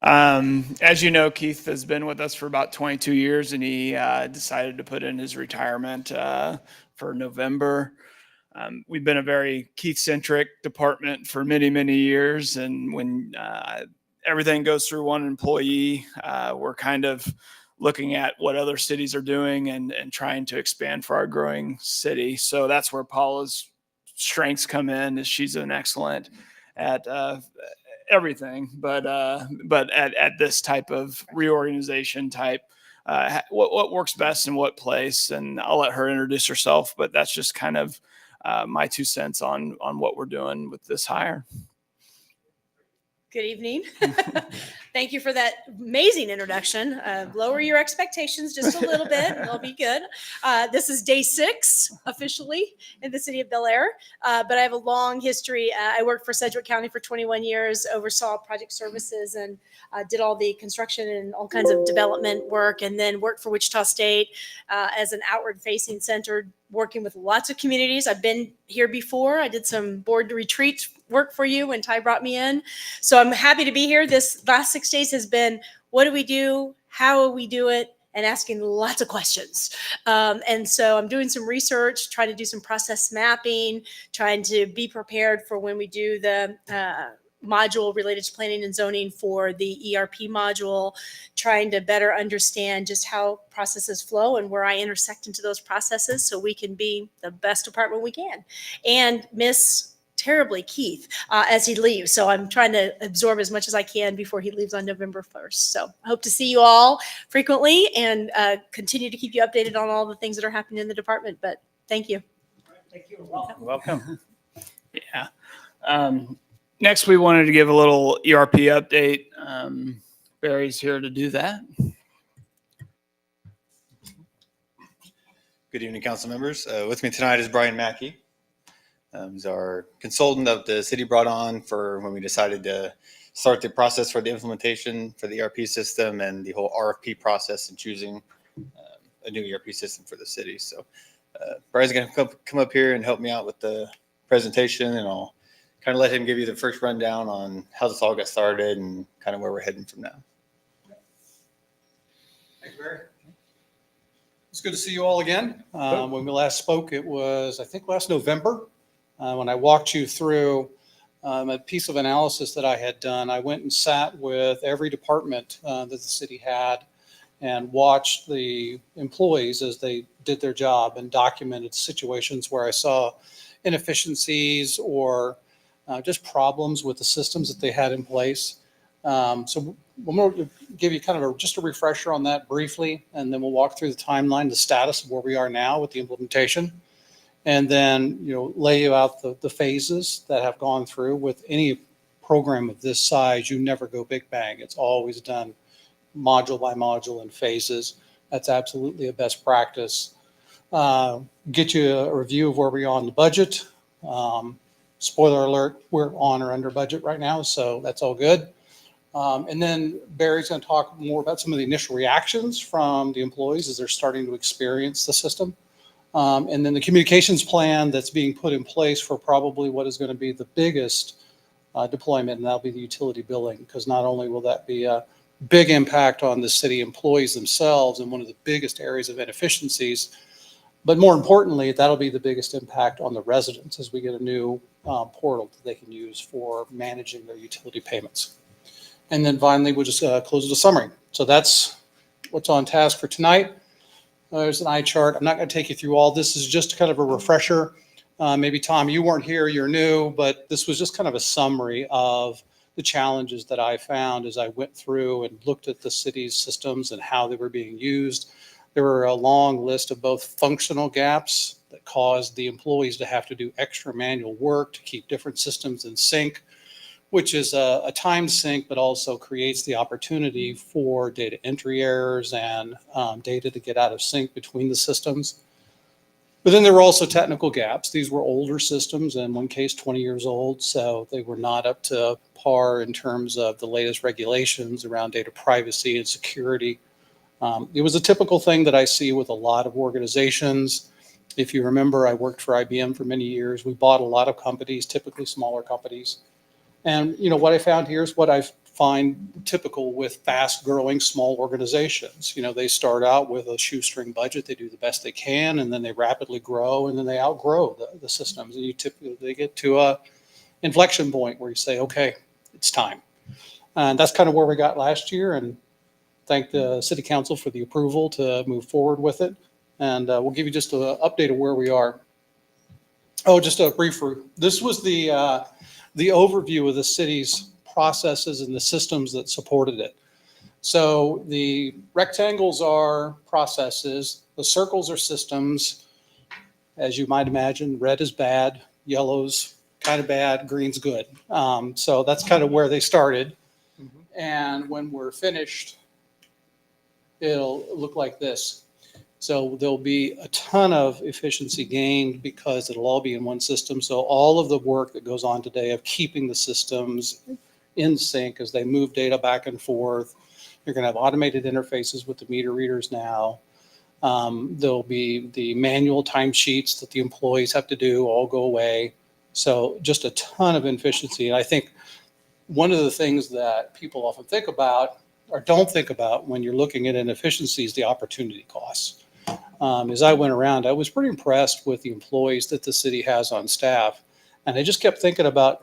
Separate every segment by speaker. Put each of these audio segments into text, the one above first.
Speaker 1: As you know, Keith has been with us for about 22 years, and he decided to put in his retirement for November. We've been a very Keith-centric department for many, many years, and when everything goes through one employee, we're kind of looking at what other cities are doing and trying to expand for our growing city. So that's where Paula's strengths come in. Is she's an excellent at everything, but at this type of reorganization type, what works best in what place, and I'll let her introduce herself. But that's just kind of my 2 cents on what we're doing with this hire.
Speaker 2: Good evening. Thank you for that amazing introduction. Lower your expectations just a little bit. It'll be good. This is day 6 officially in the city of Bel Aire, but I have a long history. I worked for Sedgwick County for 21 years, oversaw project services, and did all the construction and all kinds of development work, and then worked for Wichita State as an outward-facing center, working with lots of communities. I've been here before. I did some board retreat work for you when Ty brought me in. So I'm happy to be here. This last 6 days has been, what do we do? How will we do it? And asking lots of questions. And so I'm doing some research, trying to do some process mapping, trying to be prepared for when we do the module related to planning and zoning for the ERP module, trying to better understand just how processes flow and where I intersect into those processes so we can be the best department we can. And miss terribly Keith as he leaves. So I'm trying to absorb as much as I can before he leaves on November 1st. So I hope to see you all frequently and continue to keep you updated on all the things that are happening in the department. But thank you.
Speaker 1: Thank you. Welcome. Yeah. Next, we wanted to give a little ERP update. Barry's here to do that.
Speaker 3: Good evening, council members. With me tonight is Brian Mackey. He's our consultant that the city brought on for when we decided to start the process for the implementation for the ERP system and the whole RFP process and choosing a new ERP system for the city. So Brian's going to come up here and help me out with the presentation, and I'll kind of let him give you the first rundown on how this all got started and kind of where we're heading from now.
Speaker 4: Thanks, Barry. It's good to see you all again. When we last spoke, it was, I think, last November. When I walked you through a piece of analysis that I had done, I went and sat with every department that the city had and watched the employees as they did their job and documented situations where I saw inefficiencies or just problems with the systems that they had in place. So I'm going to give you kind of just a refresher on that briefly, and then we'll walk through the timeline, the status of where we are now with the implementation. And then, lay you out the phases that have gone through. With any program of this size, you never go big bang. It's always done module by module in phases. That's absolutely a best practice. Get you a review of where we are on the budget. Spoiler alert, we're on or under budget right now, so that's all good. And then Barry's going to talk more about some of the initial reactions from the employees as they're starting to experience the system. And then the communications plan that's being put in place for probably what is going to be the biggest deployment, and that'll be the utility billing, because not only will that be a big impact on the city employees themselves and one of the biggest areas of inefficiencies, but more importantly, that'll be the biggest impact on the residents as we get a new portal that they can use for managing their utility payments. And then finally, we'll just close with a summary. So that's what's on task for tonight. There's an eye chart. I'm not going to take you through all this. This is just kind of a refresher. Maybe, Tom, you weren't here, you're new, but this was just kind of a summary of the challenges that I found as I went through and looked at the city's systems and how they were being used. There were a long list of both functional gaps that caused the employees to have to do extra manual work to keep different systems in sync, which is a time sink, but also creates the opportunity for data entry errors and data to get out of sync between the systems. But then there were also technical gaps. These were older systems, in one case 20 years old, so they were not up to par in terms of the latest regulations around data privacy and security. It was a typical thing that I see with a lot of organizations. If you remember, I worked for IBM for many years. We bought a lot of companies, typically smaller companies. And what I found here is what I've find typical with fast growing small organizations. You know, they start out with a shoestring budget, they do the best they can, and then they rapidly grow, and then they outgrow the systems. And you typically, they get to a inflection point where you say, okay, it's time. And that's kind of where we got last year, and thank the city council for the approval to move forward with it. And we'll give you just an update of where we are. Oh, just a brief, this was the overview of the city's processes and the systems that supported it. So the rectangles are processes, the circles are systems. As you might imagine, red is bad, yellow's kind of bad, green's good. So that's kind of where they started. And when we're finished, it'll look like this. So there'll be a ton of efficiency gained because it'll all be in one system. So all of the work that goes on today of keeping the systems in sync as they move data back and forth. You're going to have automated interfaces with the meter readers now. There'll be the manual timesheets that the employees have to do all go away. So just a ton of efficiency. And I think one of the things that people often think about or don't think about when you're looking at inefficiency is the opportunity costs. As I went around, I was pretty impressed with the employees that the city has on staff. And I just kept thinking about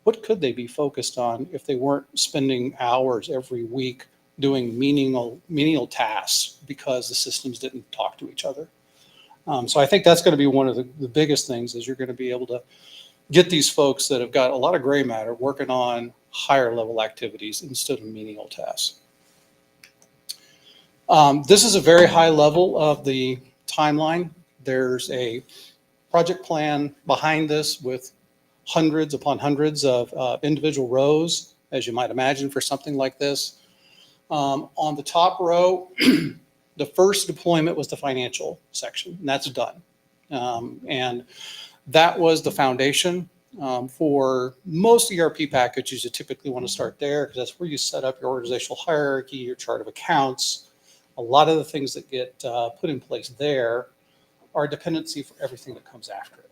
Speaker 4: what could they be focused on if they weren't spending hours every week doing menial tasks because the systems didn't talk to each other. So I think that's going to be one of the biggest things is you're going to be able to get these folks that have got a lot of gray matter working on higher level activities instead of menial tasks. This is a very high level of the timeline. There's a project plan behind this with hundreds upon hundreds of individual rows, as you might imagine for something like this. On the top row, the first deployment was the financial section, and that's done. And that was the foundation for most ERP packages. You typically want to start there because that's where you set up your organizational hierarchy, your chart of accounts. A lot of the things that get put in place there are a dependency for everything that comes after it.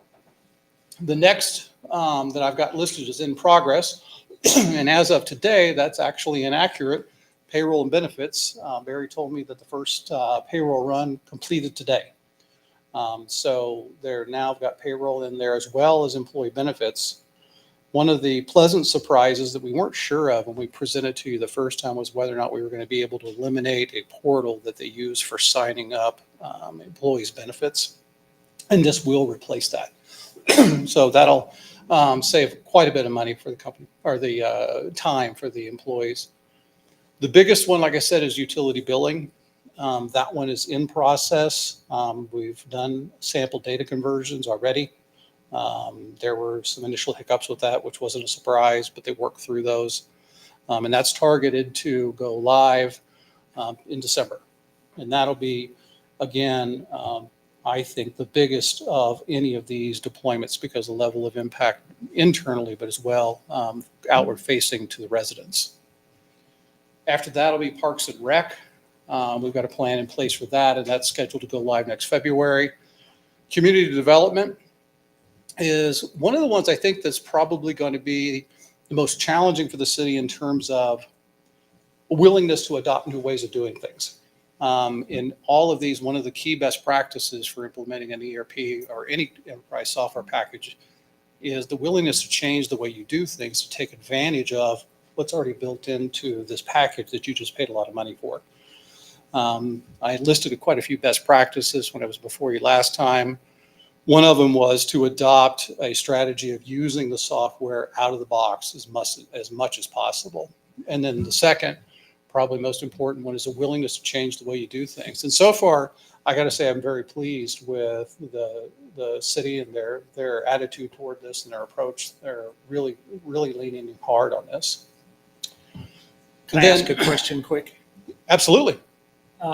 Speaker 4: The next that I've got listed is in progress. And as of today, that's actually inaccurate. Payroll and benefits. Barry told me that the first payroll run completed today. So they're now got payroll in there as well as employee benefits. One of the pleasant surprises that we weren't sure of when we presented to you the first time was whether or not we were going to be able to eliminate a portal that they use for signing up employees' benefits. And this will replace that. So that'll save quite a bit of money for the company or the time for the employees. The biggest one, like I said, is utility billing. That one is in process. We've done sample data conversions already. There were some initial hiccups with that, which wasn't a surprise, but they worked through those. And that's targeted to go live in December. And that'll be, again, I think the biggest of any of these deployments because of the level of impact internally, but as well outward facing to the residents. After that will be Parks and Rec. We've got a plan in place for that, and that's scheduled to go live next February. Community development is one of the ones I think that's probably going to be the most challenging for the city in terms of willingness to adopt new ways of doing things. In all of these, one of the key best practices for implementing an ERP or any enterprise software package is the willingness to change the way you do things to take advantage of what's already built into this package that you just paid a lot of money for. I listed quite a few best practices when I was before you last time. One of them was to adopt a strategy of using the software out of the box as much as possible. And then the second, probably most important one, is a willingness to change the way you do things. And so far, I got to say I'm very pleased with the city and their attitude toward this and their approach. They're really leaning hard on this.
Speaker 5: Can I ask a question quick?
Speaker 4: Absolutely.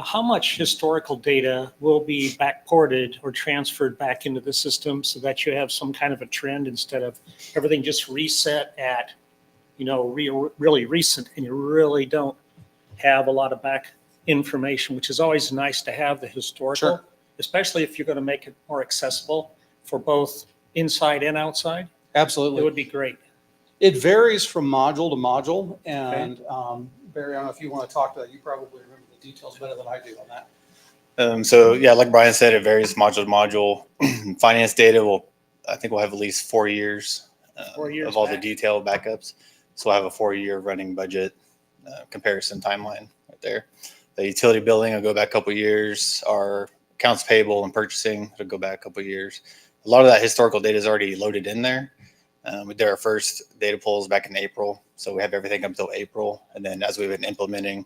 Speaker 5: How much historical data will be backported or transferred back into the system so that you have some kind of a trend instead of everything just reset at, really recent, and you really don't have a lot of back information, which is always nice to have the historical,
Speaker 4: Sure.
Speaker 5: Especially if you're going to make it more accessible for both inside and outside.
Speaker 4: Absolutely.
Speaker 5: It would be great.
Speaker 4: It varies from module to module, and Barry, I don't know if you want to talk to that. You probably remember the details better than I do on that.
Speaker 3: So yeah, like Brian said, it varies module to module. Finance data I think we'll have at least 4 years,
Speaker 5: 4 years
Speaker 3: of all
Speaker 5: back.
Speaker 3: the detailed backups. So we'll have a 4-year running budget comparison timeline right there. The utility billing will go back a couple years. Our accounts payable and purchasing will go back a couple years. A lot of that historical data is already loaded in there. We did our first data pulls back in April, so we have everything up until April. And then as we've been implementing,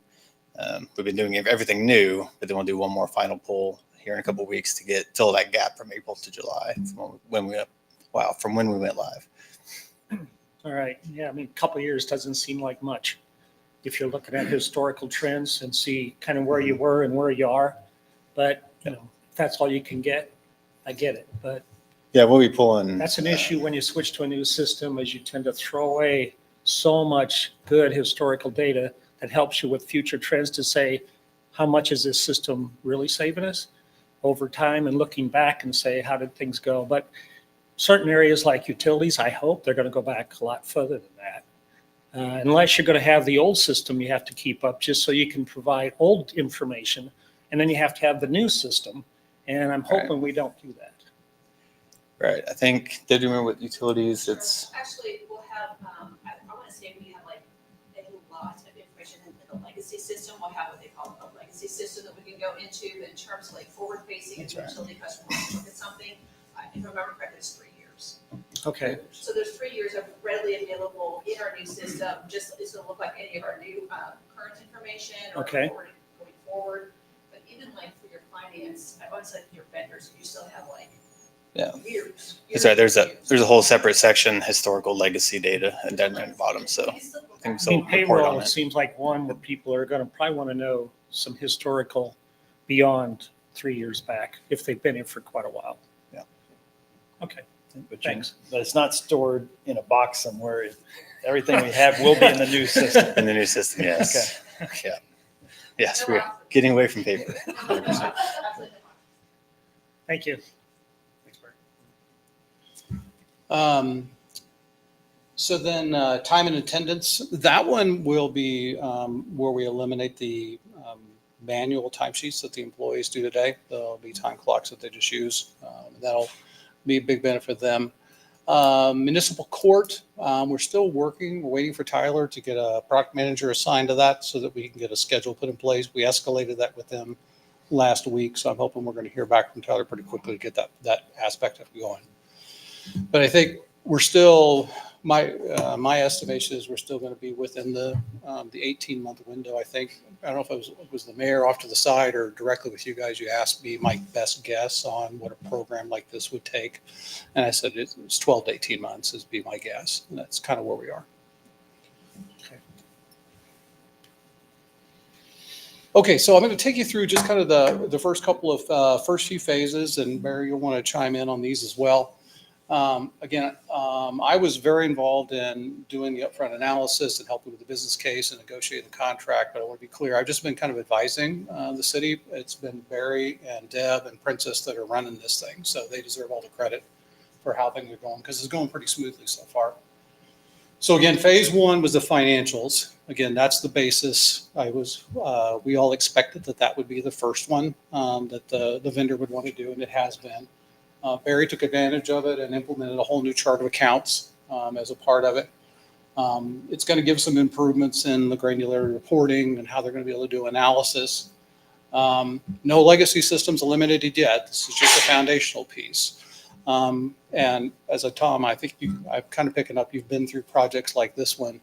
Speaker 3: we've been doing everything new, but then we'll do one more final pull here in a couple of weeks to fill that gap from April to July from when we went live.
Speaker 5: All right. Yeah, I mean, a couple of years doesn't seem like much if you're looking at historical trends and see kind of where you were and where you are. But, you know, if that's all you can get, I get it. But
Speaker 3: Yeah, we'll be pulling.
Speaker 5: that's an issue when you switch to a new system, is you tend to throw away so much good historical data that helps you with future trends to say, how much is this system really saving us over time, and looking back and say, how did things go? But certain areas like utilities, I hope they're going to go back a lot further than that. Unless you're going to have the old system you have to keep up just so you can provide old information, and then you have to have the new system. And I'm hoping we don't do that.
Speaker 3: Right. I think, did you remember with utilities? It's
Speaker 6: Actually, we'll have, I want to say we have like a lot of information in the legacy system. We'll have what they call a legacy system that we can go into, but in terms of like forward facing, if
Speaker 3: That's right.
Speaker 6: utility customers want to look at something, if I remember correctly, it's 3 years.
Speaker 5: Okay.
Speaker 6: So there's 3 years of readily available in our new system. Just it's going to look like any of our new current information or
Speaker 5: Okay.
Speaker 6: going forward. But even like for your finance, I want to say your vendors, you still have like years.
Speaker 3: That's right. There's a whole separate section, historical legacy data, and down there at the bottom. So I think
Speaker 5: I
Speaker 3: so.
Speaker 5: mean,
Speaker 3: Report
Speaker 5: payroll
Speaker 3: on it.
Speaker 5: seems like one where people are going to probably want to know some historical beyond 3 years back if they've been here for quite a while.
Speaker 3: Yeah.
Speaker 5: Okay.
Speaker 7: Thanks. But it's not stored in a box somewhere. Everything we have will be in the new system.
Speaker 3: In the new system, yes. Yeah. Yes, we're getting away from paper. 100%.
Speaker 5: Thank you.
Speaker 4: So then time and attendance, that one will be where we eliminate the manual timesheets that the employees do today. There'll be time clocks that they just use. That'll be a big benefit to them. Municipal court, we're still working. We're waiting for Tyler to get a product manager assigned to that so that we can get a schedule put in place. We escalated that with them last week, so I'm hoping we're going to hear back from Tyler pretty quickly to get that aspect of going. But I think we're still, my estimation is we're still going to be within the 18-month window. I think, I don't know if it was the mayor off to the side or directly with you guys. You asked me my best guess on what a program like this would take, and I said it's 12 to 18 months is be my guess, and that's kind of where we are. Okay, so I'm going to take you through just kind of the first couple of first few phases, and Barry, you'll want to chime in on these as well. Again, I was very involved in doing the upfront analysis and helping with the business case and negotiating the contract, but I want to be clear, I've just been kind of advising the city. It's been Barry and Deb and Princess that are running this thing, so they deserve all the credit for how things are going, because it's going pretty smoothly so far. So again, phase one was the financials. Again, that's the basis. We all expected that would be the first one that the vendor would want to do, and it has been. Barry took advantage of it and implemented a whole new chart of accounts as a part of it. It's going to give some improvements in the granular reporting and how they're going to be able to do analysis. No legacy systems eliminated yet. This is just a foundational piece. And as a Tom, I think I'm kind of picking up, you've been through projects like this one.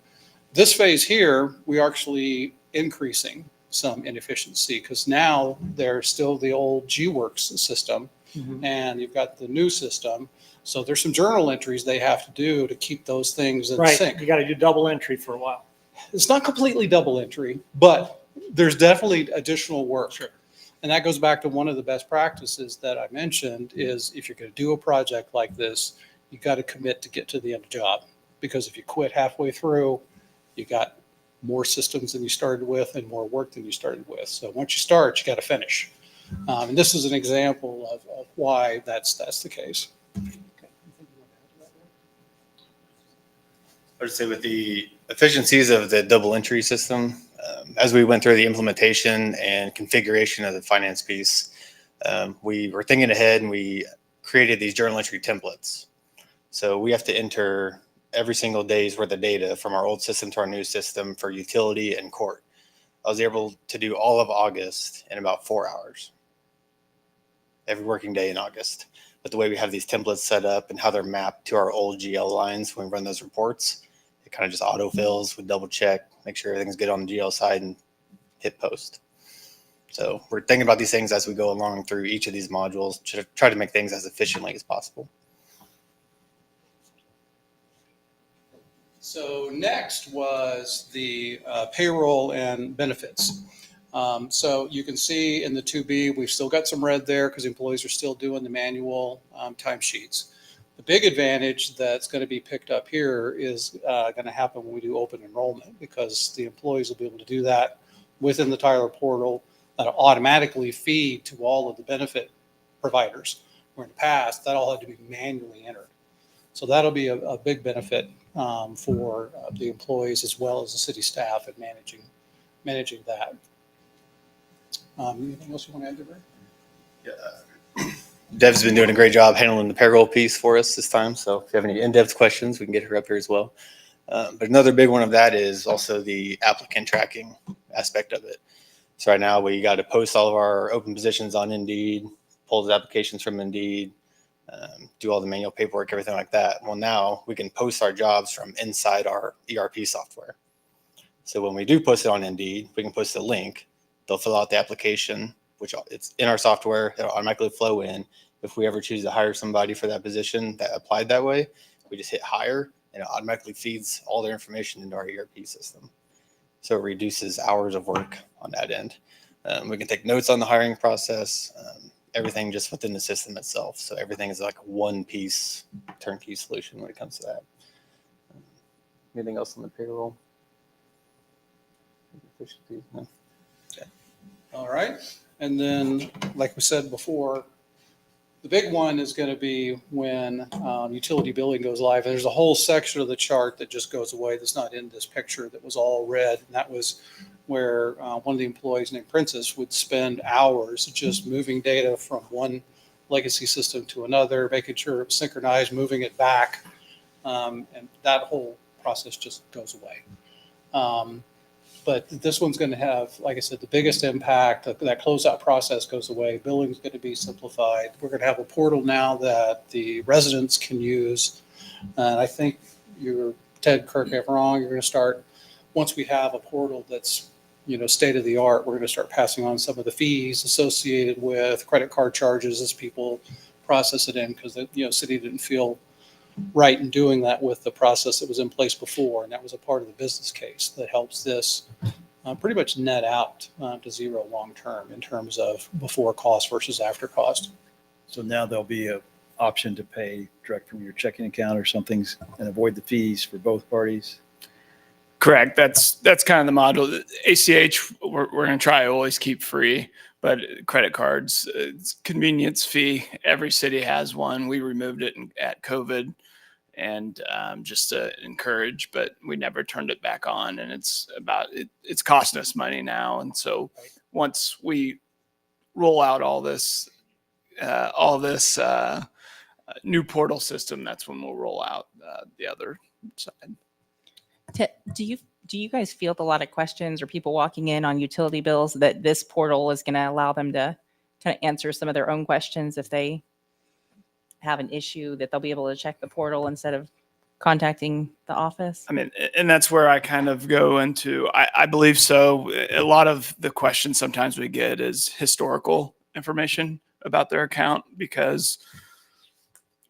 Speaker 4: This phase here, we are actually increasing some inefficiency because now there's still the old G-Works system. Mm-hmm. And you've got the new system. So there's some journal entries they have to do to keep those things in sync.
Speaker 5: You got to do double entry for a while.
Speaker 4: It's not completely double entry, but there's definitely additional work.
Speaker 5: Sure.
Speaker 4: And that goes back to one of the best practices that I mentioned is if you're going to do a project like this, you got to commit to get to the end of the job. Because if you quit halfway through, you got more systems than you started with and more work than you started with. So once you start, you got to finish. And this is an example of why that's the case.
Speaker 3: I would say with the efficiencies of the double entry system, as we went through the implementation and configuration of the finance piece, we were thinking ahead and we created these journal entry templates. So we have to enter every single day's worth of data from our old system to our new system for utility and court. I was able to do all of August in about 4 hours, every working day in August. But the way we have these templates set up and how they're mapped to our old GL lines when we run those reports, it kind of just autofills. We double check, make sure everything's good on the GL side, and hit post. So we're thinking about these things as we go along through each of these modules to try to make things as efficiently as possible.
Speaker 4: So next was the payroll and benefits. So you can see in the 2B, we've still got some red there because employees are still doing the manual timesheets. The big advantage that's going to be picked up here is going to happen when we do open enrollment, because the employees will be able to do that within the Tyler portal. That'll automatically feed to all of the benefit providers, where in the past that all had to be manually entered. So that'll be a big benefit for the employees as well as the city staff in managing that. Anything else you want to add to that?
Speaker 3: Dev's been doing a great job handling the payroll piece for us this time. So if you have any in-depth questions, we can get her up here as well. But another big one of that is also the applicant tracking aspect of it. So right now we got to post all of our open positions on Indeed, pull the applications from Indeed, do all the manual paperwork, everything like that. Well, now we can post our jobs from inside our ERP software. So when we do post it on Indeed, we can post a link. They'll fill out the application, which it's in our software. It'll automatically flow in. If we ever choose to hire somebody for that position that applied that way, we just hit hire and it automatically feeds all their information into our ERP system. So it reduces hours of work on that end. We can take notes on the hiring process, everything just within the system itself. So everything is like one piece turnkey solution when it comes to that. Anything else on the payroll? No.
Speaker 4: All right. And then, like we said before, the big one is going to be when utility billing goes live. And there's a whole section of the chart that just goes away that's not in this picture that was all red. And that was where one of the employees named Princess would spend hours just moving data from one legacy system to another, making sure it's synchronized, moving it back. And that whole process just goes away. But this one's going to have, like I said, the biggest impact. That closeout process goes away. Billing is going to be simplified. We're going to have a portal now that the residents can use. And I think Ted, correct me if I'm wrong, you're going to start, once we have a portal that's, state of the art, we're going to start passing on some of the fees associated with credit card charges as people process it in, because the city didn't feel right in doing that with the process that was in place before. And that was a part of the business case that helps this pretty much net out to zero long term in terms of before cost versus after cost.
Speaker 7: So now there'll be an option to pay direct from your checking account or something and avoid the fees for both parties.
Speaker 1: Correct. That's kind of the model. ACH, we're going to try to always keep free, but credit cards, it's convenience fee. Every city has one. We removed it at COVID and just to encourage, but we never turned it back on. And it's costing us money now. And so once we roll out all this new portal system, that's when we'll roll out the other side.
Speaker 8: Do you guys field a lot of questions or people walking in on utility bills that this portal is going to allow them to kind of answer some of their own questions if they have an issue, that they'll be able to check the portal instead of contacting the office?
Speaker 1: I mean, and that's where I kind of go into, I believe so. A lot of the questions sometimes we get is historical information about their account, because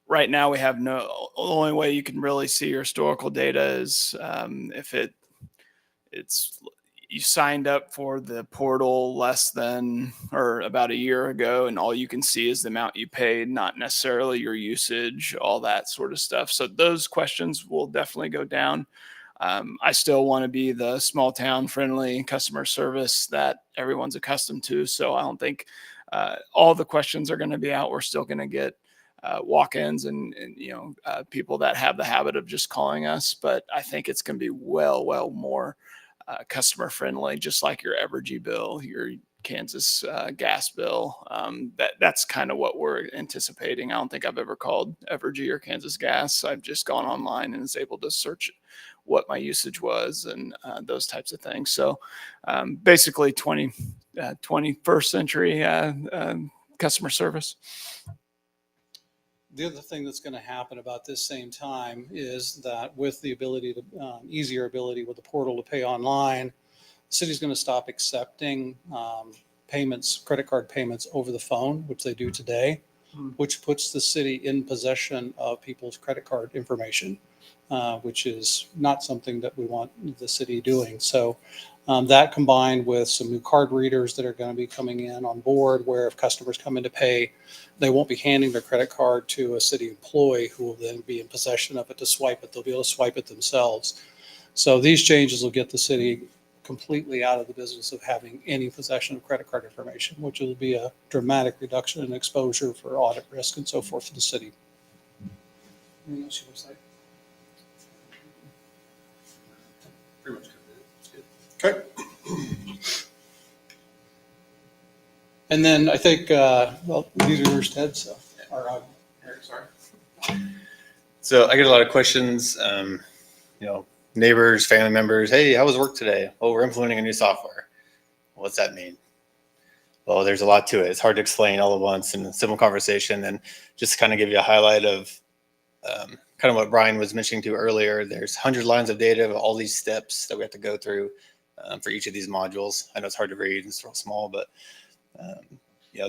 Speaker 1: right now we have the only way you can really see your historical data is if it's you signed up for the portal less than or about a year ago, and all you can see is the amount you paid, not necessarily your usage, all that sort of stuff. So those questions will definitely go down. I still want to be the small town friendly customer service that everyone's accustomed to. So I don't think all the questions are going to be out. We're still going to get walk-ins and people that have the habit of just calling us. But I think it's going to be well more customer friendly, just like your Evergy bill, your Kansas gas bill. That's kind of what we're anticipating. I don't think I've ever called Evergy or Kansas Gas. I've just gone online and was able to search what my usage was and those types of things. So basically 21st century customer service.
Speaker 4: The other thing that's going to happen about this same time is that with the ability to, easier ability with the portal to pay online, the city's going to stop accepting payments, credit card payments over the phone, which they do today, which puts the city in possession of people's credit card information, which is not something that we want the city doing. So that combined with some new card readers that are going to be coming in on board, where if customers come in to pay, they won't be handing their credit card to a city employee who will then be in possession of it to swipe it. They'll be able to swipe it themselves. So these changes will get the city completely out of the business of having any possession of credit card information, which will be a dramatic reduction in exposure for audit risk and so forth for the city. Anything else you want to say? Pretty much covered it. It's good. Okay. And then I think, these are yours, Ted, so, or Eric, sorry.
Speaker 3: So I get a lot of questions, neighbors, family members. Hey, how was work today? Oh, we're implementing a new software. What's that mean? Well, there's a lot to it. It's hard to explain all at once in a simple conversation. And just to kind of give you a highlight of kind of what Brian was mentioning to earlier, there's 100 lines of data of all these steps that we have to go through for each of these modules. I know it's hard to read and it's real small, but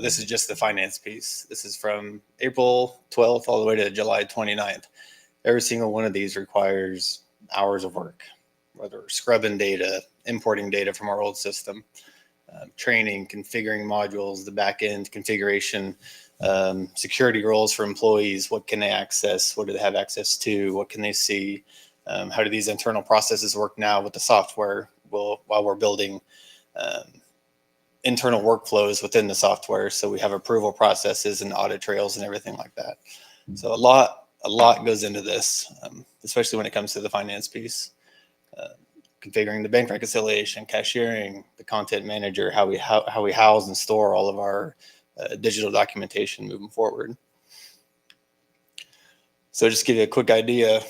Speaker 3: this is just the finance piece. This is from April 12th all the way to July 29th. Every single one of these requires hours of work, whether scrubbing data, importing data from our old system, training, configuring modules, the back end configuration, security roles for employees. What can they access? What do they have access to? What can they see? How do these internal processes work now with the software while we're building internal workflows within the software? So we have approval processes and audit trails and everything like that. So a lot goes into this, especially when it comes to the finance piece. Configuring the bank reconciliation, cashiering, the content manager, how we house and store all of our digital documentation moving forward. So just to give you a quick idea,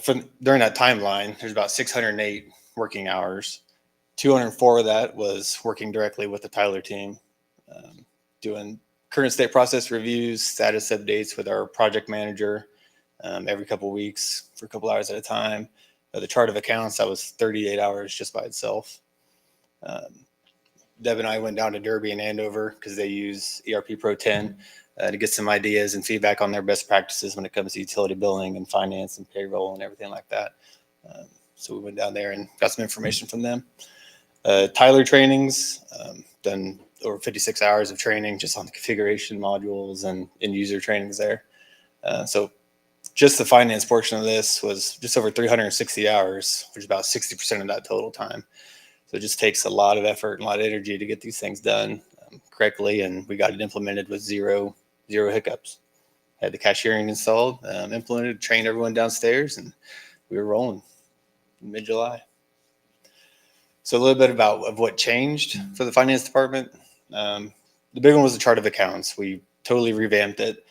Speaker 3: during that timeline, there's about 608 working hours. 204 of that was working directly with the Tyler team, doing current state process reviews, status updates with our project manager every couple of weeks for a couple hours at a time. The chart of accounts, that was 38 hours just by itself. Deb and I went down to Derby and Andover because they use ERP Pro 10 to get some ideas and feedback on their best practices when it comes to utility billing and finance and payroll and everything like that. So we went down there and got some information from them. Tyler trainings, done over 56 hours of training just on the configuration modules and end user trainings there. So just the finance portion of this was just over 360 hours, which is about 60% of that total time. So it just takes a lot of effort and a lot of energy to get these things done correctly. And we got it implemented with zero hiccups. Had the cashiering installed, implemented, trained everyone downstairs, and we were rolling in mid-July. So a little bit of what changed for the finance department. The big one was the chart of accounts. We totally revamped it.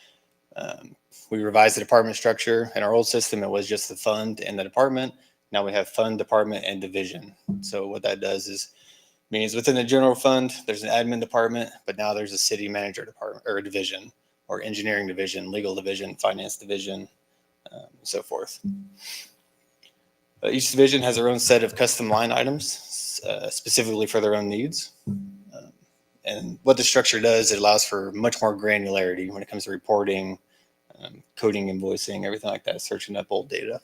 Speaker 3: We revised the department structure. In our old system, it was just the fund and the department. Now we have fund, department, and division. So what that does is means within the general fund, there's an admin department, but now there's a city manager department or a division, or engineering division, legal division, finance division, and so forth. Each division has their own set of custom line items, specifically for their own needs. And what the structure does, it allows for much more granularity when it comes to reporting, coding, invoicing, everything like that, searching up old data.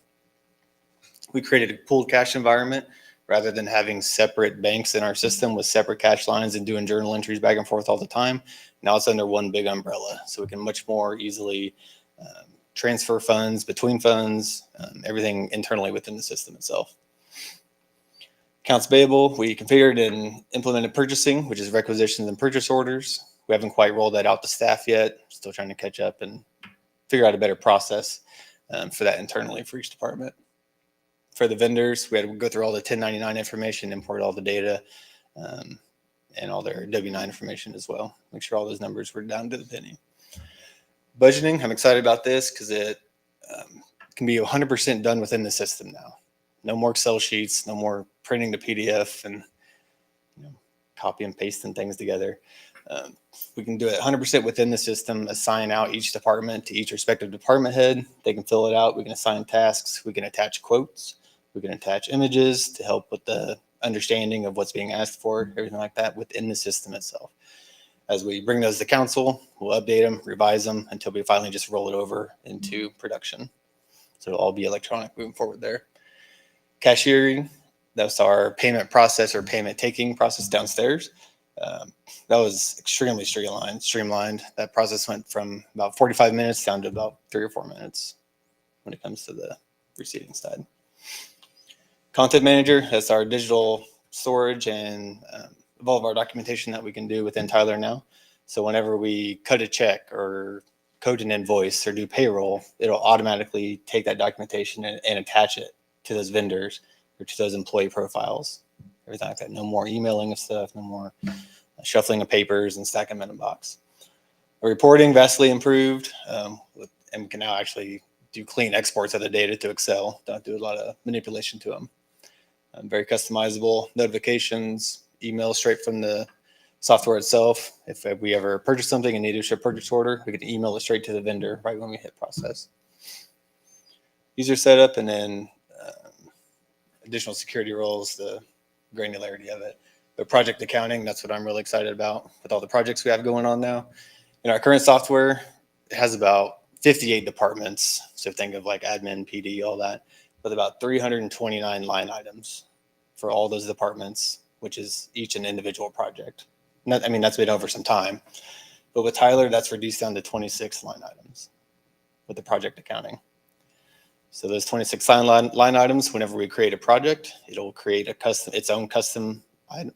Speaker 3: We created a pooled cash environment rather than having separate banks in our system with separate cash lines and doing journal entries back and forth all the time. Now it's under one big umbrella, so we can much more easily transfer funds between funds, everything internally within the system itself. Accounts payable, we configured and implemented purchasing, which is requisitions and purchase orders. We haven't quite rolled that out to staff yet. Still trying to catch up and figure out a better process for that internally for each department. For the vendors, we had to go through all the 1099 information, import all the data, and all their W-9 information as well. Make sure all those numbers were down to the penny. Budgeting, I'm excited about this because it can be 100% done within the system now. No more Excel sheets, no more printing the PDF and copy and pasting things together. We can do it 100% within the system, assign out each department to each respective department head. They can fill it out. We can assign tasks. We can attach quotes. We can attach images to help with the understanding of what's being asked for, everything like that within the system itself. As we bring those to council, we'll update them, revise them until we finally just roll it over into production. So it'll all be electronic moving forward there. Cashiering, that's our payment process or payment taking process downstairs. That was extremely streamlined. That process went from about 45 minutes down to about 3 or 4 minutes when it comes to the receiving side. Content manager, that's our digital storage and of all of our documentation that we can do within Tyler now. So whenever we cut a check or code an invoice or do payroll, it'll automatically take that documentation and attach it to those vendors or to those employee profiles, everything like that. No more emailing of stuff, no more shuffling of papers and stacking them in a box. Our reporting vastly improved, and we can now actually do clean exports of the data to Excel. Don't do a lot of manipulation to them. Very customizable notifications, email straight from the software itself. If we ever purchase something and need to issue a purchase order, we can email it straight to the vendor right when we hit process. User setup, and then additional security roles, the granularity of it. But project accounting, that's what I'm really excited about with all the projects we have going on now. In our current software, it has about 58 departments. So think of like admin, PD, all that, with about 329 line items for all those departments, which is each an individual project. I mean, that's been over some time. But with Tyler, that's reduced down to 26 line items with the project accounting. So those 26 line items, whenever we create a project, it'll create its own custom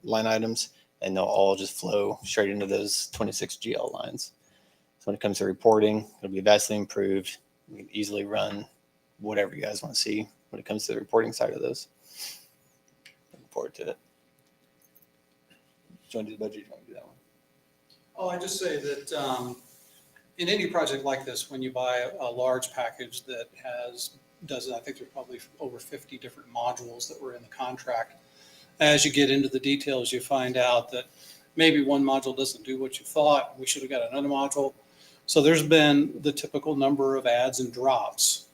Speaker 3: line items, and they'll all just flow straight into those 26 GL lines. So when it comes to reporting, it'll be vastly improved. We can easily run whatever you guys want to see when it comes to the reporting side of those. Looking forward to it. Do you want to do the budget? Do you want to do that one?
Speaker 4: Oh, I just say that in any project like this, when you buy a large package that I think there's probably over 50 different modules that were in the contract. As you get into the details, you find out that maybe one module doesn't do what you thought. We should have got another module. So there's been the typical number of adds and drops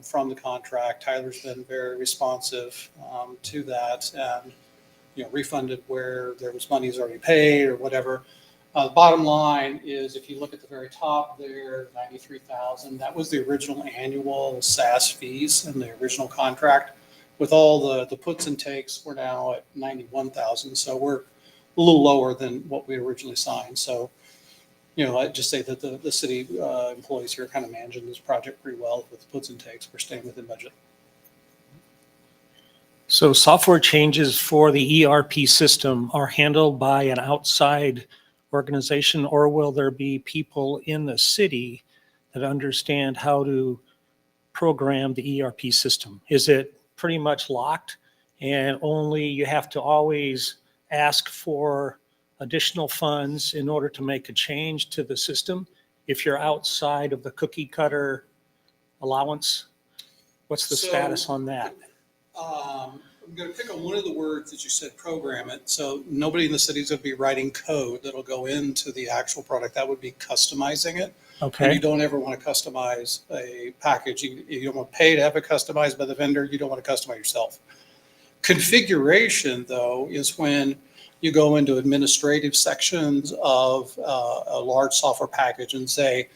Speaker 4: from the contract. Tyler's been very responsive to that, and refunded where there was money's already paid or whatever. The bottom line is, if you look at the very top there, $93,000, that was the original annual SaaS fees in the original contract. With all the puts and takes, we're now at $91,000. So we're a little lower than what we originally signed. So, I'd just say that the city employees here are kind of managing this project pretty well with the puts and takes. We're staying within budget.
Speaker 5: So software changes for the ERP system are handled by an outside organization, or will there be people in the city that understand how to program the ERP system? Is it pretty much locked and only you have to always ask for additional funds in order to make a change to the system if you're outside of the cookie cutter allowance? What's the status on that?
Speaker 4: I'm going to pick on one of the words that you said, program it. So nobody in the city is going to be writing code that'll go into the actual product. That would be customizing it.
Speaker 5: Okay.
Speaker 4: And you don't ever want to customize a package. You don't want to pay to have it customized by the vendor. You don't want to customize yourself. Configuration, though, is when you go into administrative sections of a large software package and say,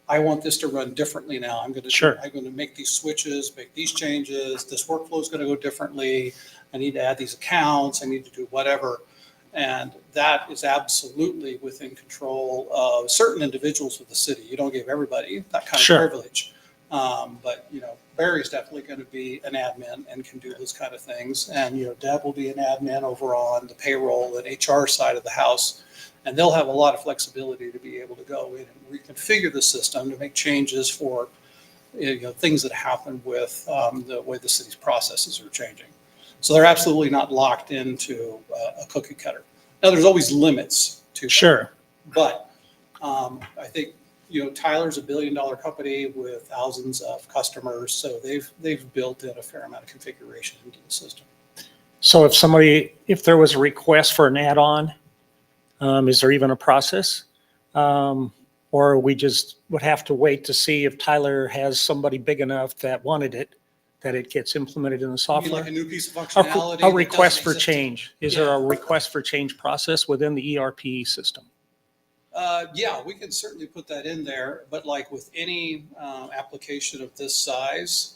Speaker 4: I want this to run differently now. I'm going to make these switches, make these changes. This workflow is going to go differently. I need to add these accounts. I need to do whatever. And that is absolutely within control of certain individuals of the city. You don't give everybody that kind of privilege. But Barry's definitely going to be an admin and can do those kind of things. And, Deb will be an admin over on the payroll and HR side of the house. And they'll have a lot of flexibility to be able to go in and reconfigure the system to make changes for, things that happen with the way the city's processes are changing. So they're absolutely not locked into a cookie cutter. Now, there's always limits to that.
Speaker 5: Sure.
Speaker 4: But I think, Tyler's $1 billion company with thousands of customers, so they've built in a fair amount of configuration into the system.
Speaker 5: So if there was a request for an add-on, is there even a process? Or we just would have to wait to see if Tyler has somebody big enough that wanted it, that it gets implemented in the
Speaker 4: You mean
Speaker 5: software?
Speaker 4: like a new piece of functionality?
Speaker 5: A
Speaker 4: that
Speaker 5: request
Speaker 4: doesn't
Speaker 5: for
Speaker 4: exist?
Speaker 5: change. Is there a request for change process within the ERP system?
Speaker 4: Yeah, we can certainly put that in there, but like with any application of this size,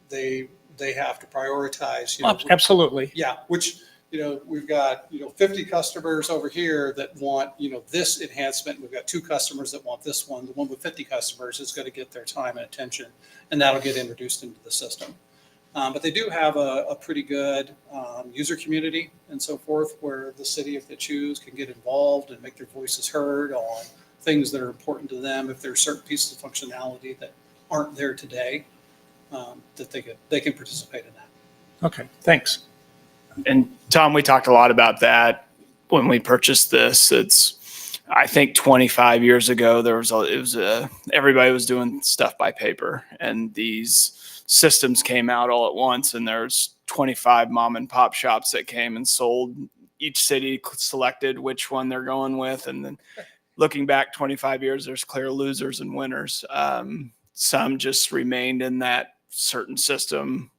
Speaker 4: they have to prioritize.
Speaker 5: Absolutely.
Speaker 4: Yeah, which, we've got, 50 customers over here that want, this enhancement. We've got 2 customers that want this one. The one with 50 customers is going to get their time and attention, and that'll get introduced into the system. But they do have a pretty good user community and so forth, where the city, if they choose, can get involved and make their voices heard on things that are important to them. If there are certain pieces of functionality that aren't there today, that they can participate in that.
Speaker 5: Okay, thanks.
Speaker 1: And Tom, we talked a lot about that when we purchased this. I think 25 years ago, everybody was doing stuff by paper, and these systems came out all at once, and there's 25 mom and pop shops that came and sold. Each city selected which one they're going with. And then looking back 25 years, there's clear losers and winners. Some just remained in that certain system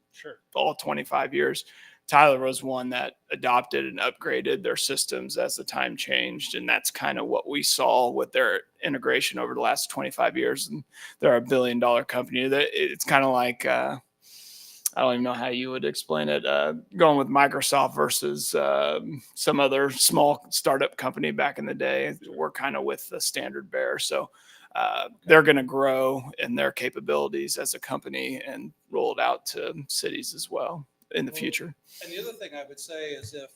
Speaker 1: all 25 years. Tyler was one that adopted and upgraded their systems as the time changed. And that's kind of what we saw with their integration over the last 25 years. And they're $1 billion company. It's kind of like, I don't even know how you would explain it, going with Microsoft versus some other small startup company back in the day. We're kind of with the standard bearer. So they're going to grow in their capabilities as a company and roll it out to cities as well in the future.
Speaker 4: And the other thing I would say is, if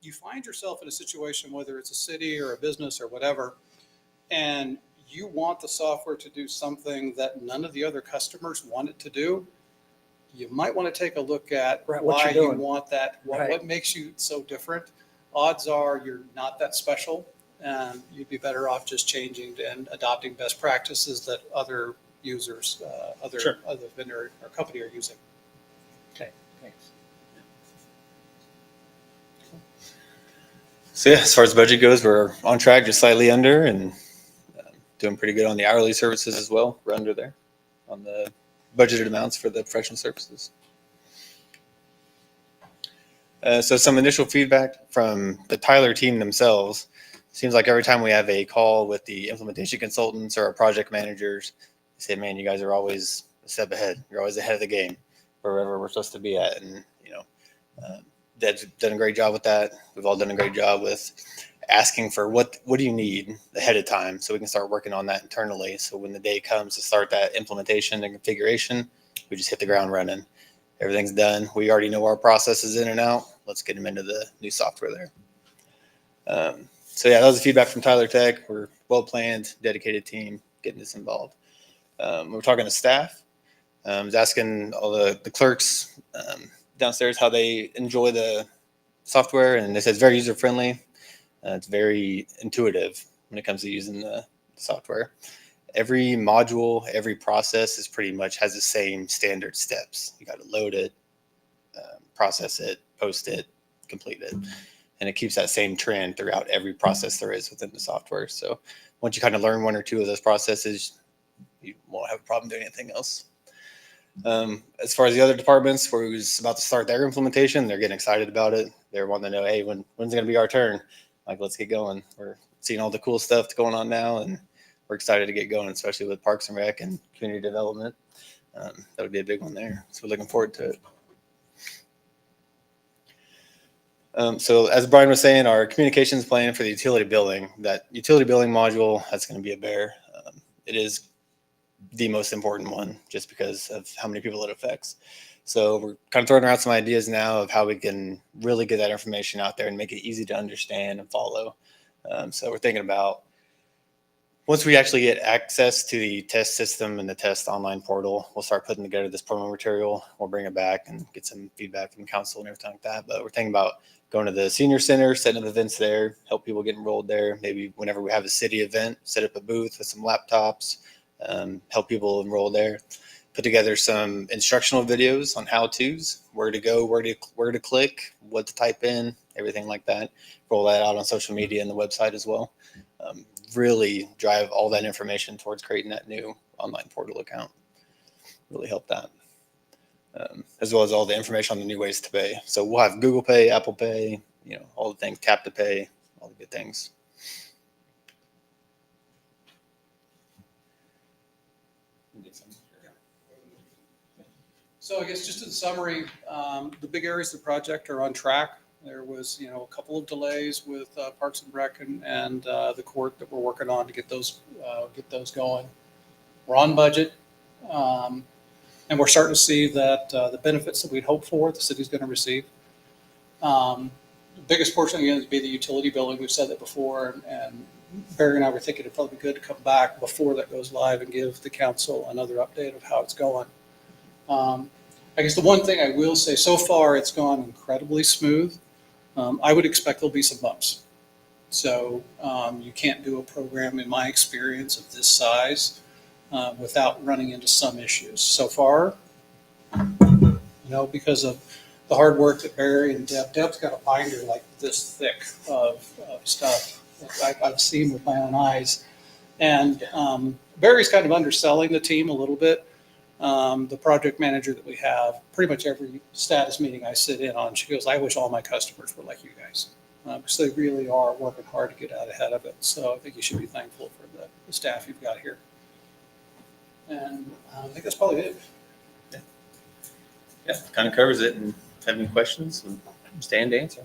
Speaker 4: you find yourself in a situation, whether it's a city or a business or whatever, and you want the software to do something that none of the other customers want it to do, you might want to take a look at why you want that. What makes you so different? Odds are you're not that special, and you'd be better off just changing and adopting best practices that other users, other vendor or company are using.
Speaker 5: Okay, thanks.
Speaker 3: So yeah, as far as budget goes, we're on track, just slightly under, and doing pretty good on the hourly services as well. We're under there on the budgeted amounts for the professional services. So some initial feedback from the Tyler team themselves. Seems like every time we have a call with the implementation consultants or our project managers, they say, man, you guys are always a step ahead. You're always ahead of the game wherever we're supposed to be at. And, Deb's done a great job with that. We've all done a great job with asking for what do you need ahead of time, so we can start working on that internally. So when the day comes to start that implementation and configuration, we just hit the ground running. Everything's done. We already know our processes in and out. Let's get them into the new software there. So yeah, that was the feedback from Tyler Tech. We're well planned, dedicated team getting this involved. We're talking to staff. I was asking all the clerks downstairs how they enjoy the software, and they said it's very user friendly. It's very intuitive when it comes to using the software. Every module, every process is pretty much has the same standard steps. You got to load it, process it, post it, complete it. And it keeps that same trend throughout every process there is within the software. So once you kind of learn 1 or 2 of those processes, you won't have a problem doing anything else. As far as the other departments, where we was about to start their implementation, they're getting excited about it. They're wanting to know, hey, when's it going to be our turn? Like, let's get going. We're seeing all the cool stuff that's going on now, and we're excited to get going, especially with Parks and Rec and community development. That would be a big one there. So we're looking forward to it. So as Brian was saying, our communications plan for the utility billing, that utility billing module, that's going to be a bear. It is the most important one just because of how many people it affects. So we're kind of throwing around some ideas now of how we can really get that information out there and make it easy to understand and follow. So we're thinking about once we actually get access to the test system and the test online portal, we'll start putting together this promo material. We'll bring it back and get some feedback from council and everything like that. But we're thinking about going to the senior center, setting up events there, help people get enrolled there. Maybe whenever we have a city event, set up a booth with some laptops, help people enroll there. Put together some instructional videos on how-tos, where to go, where to click, what to type in, everything like that. Roll that out on social media and the website as well. Really drive all that information towards creating that new online portal account. Really help that. As well as all the information on the new ways to pay. So we'll have Google Pay, Apple Pay, all the things, tap to pay, all the good things.
Speaker 4: So I guess just in summary, the big areas of the project are on track. There was, a couple of delays with Parks and Rec and the court that we're working on to get those going. We're on budget, and we're starting to see that the benefits that we'd hoped for, the city's going to receive. The biggest portion again would be the utility billing. We've said that before, and Barry and I were thinking it'd probably be good to come back before that goes live and give the council another update of how it's going. I guess the one thing I will say, so far it's gone incredibly smooth. I would expect there'll be some bumps. So you can't do a program, in my experience, of this size without running into some issues. So far, because of the hard work that Barry and Deb's got a binder like this thick of stuff that I've seen with my own eyes. And Barry's kind of underselling the team a little bit. The project manager that we have, pretty much every status meeting I sit in on, she goes, I wish all my customers were like you guys, because they really are working hard to get out ahead of it. So I think you should be thankful for the staff you've got here. And I think that's probably it.
Speaker 3: Yeah, kind of covers it. And if you have any questions, stand to answer.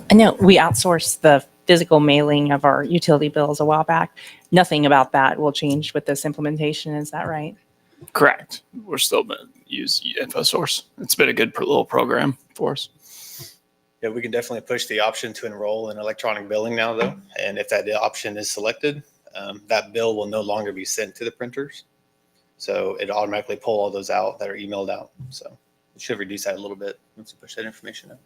Speaker 8: I know we outsourced the physical mailing of our utility bills a while back. Nothing about that will change with this implementation. Is that right?
Speaker 1: Correct. We're still going to use InfoSource. It's been a good little program for us.
Speaker 3: Yeah, we can definitely push the option to enroll in electronic billing now, though. And if that option is selected, that bill will no longer be sent to the printers. So it automatically pull all those out that are emailed out. So it should reduce that a little bit once you push that information out.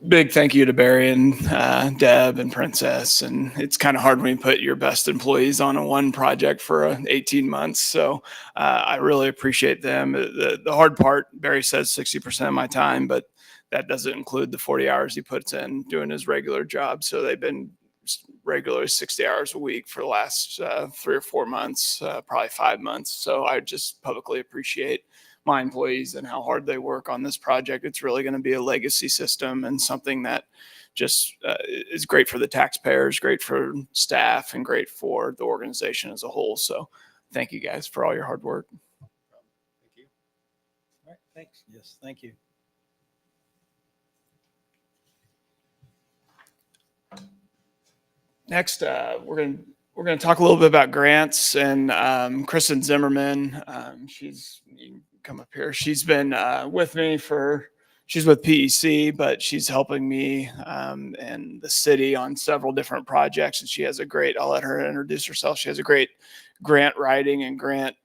Speaker 1: Big thank you to Barry and Deb and Princess. And it's kind of hard when you put your best employees on one project for 18 months. So I really appreciate them. The hard part, Barry says 60% of my time, but that doesn't include the 40 hours he puts in doing his regular job. So they've been regularly 60 hours a week for the last 3 or 4 months, probably 5 months. So I just publicly appreciate my employees and how hard they work on this project. It's really going to be a legacy system and something that just is great for the taxpayers, great for staff, and great for the organization as a whole. So thank you guys for all your hard work.
Speaker 3: Thank you.
Speaker 7: All right, thanks. Yes, thank you.
Speaker 1: Next, we're going to talk a little bit about grants and Kristen Zimmerman. You can come up here. She's been with me she's with PEC, but she's helping me and the city on several different projects. And she has I'll let her introduce herself. She has a great grant writing and grant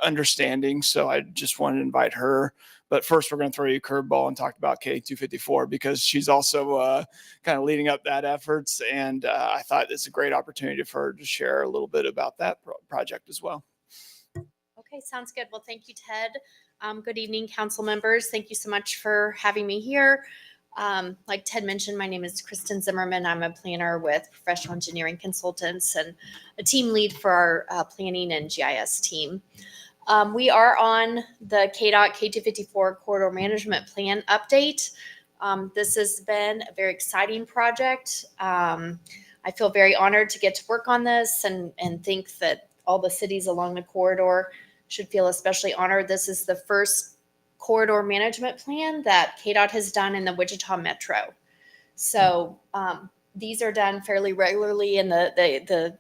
Speaker 1: understanding. So I just wanted to invite her. But first, we're going to throw you a curveball and talk about K254 because she's also kind of leading up that efforts. And I thought it's a great opportunity for her to share a little bit about that project as well.
Speaker 2: Okay, sounds good. Well, thank you, Ted. Good evening, council members. Thank you so much for having me here. Like Ted mentioned, my name is Kristen Zimmerman. I'm a planner with Professional Engineering Consultants and a team lead for our planning and GIS team. We are on the KDOT K254 Corridor Management Plan update. This has been a very exciting project. I feel very honored to get to work on this and think that all the cities along the corridor should feel especially honored. This is the first corridor management plan that KDOT has done in the Wichita Metro. So these are done fairly regularly in the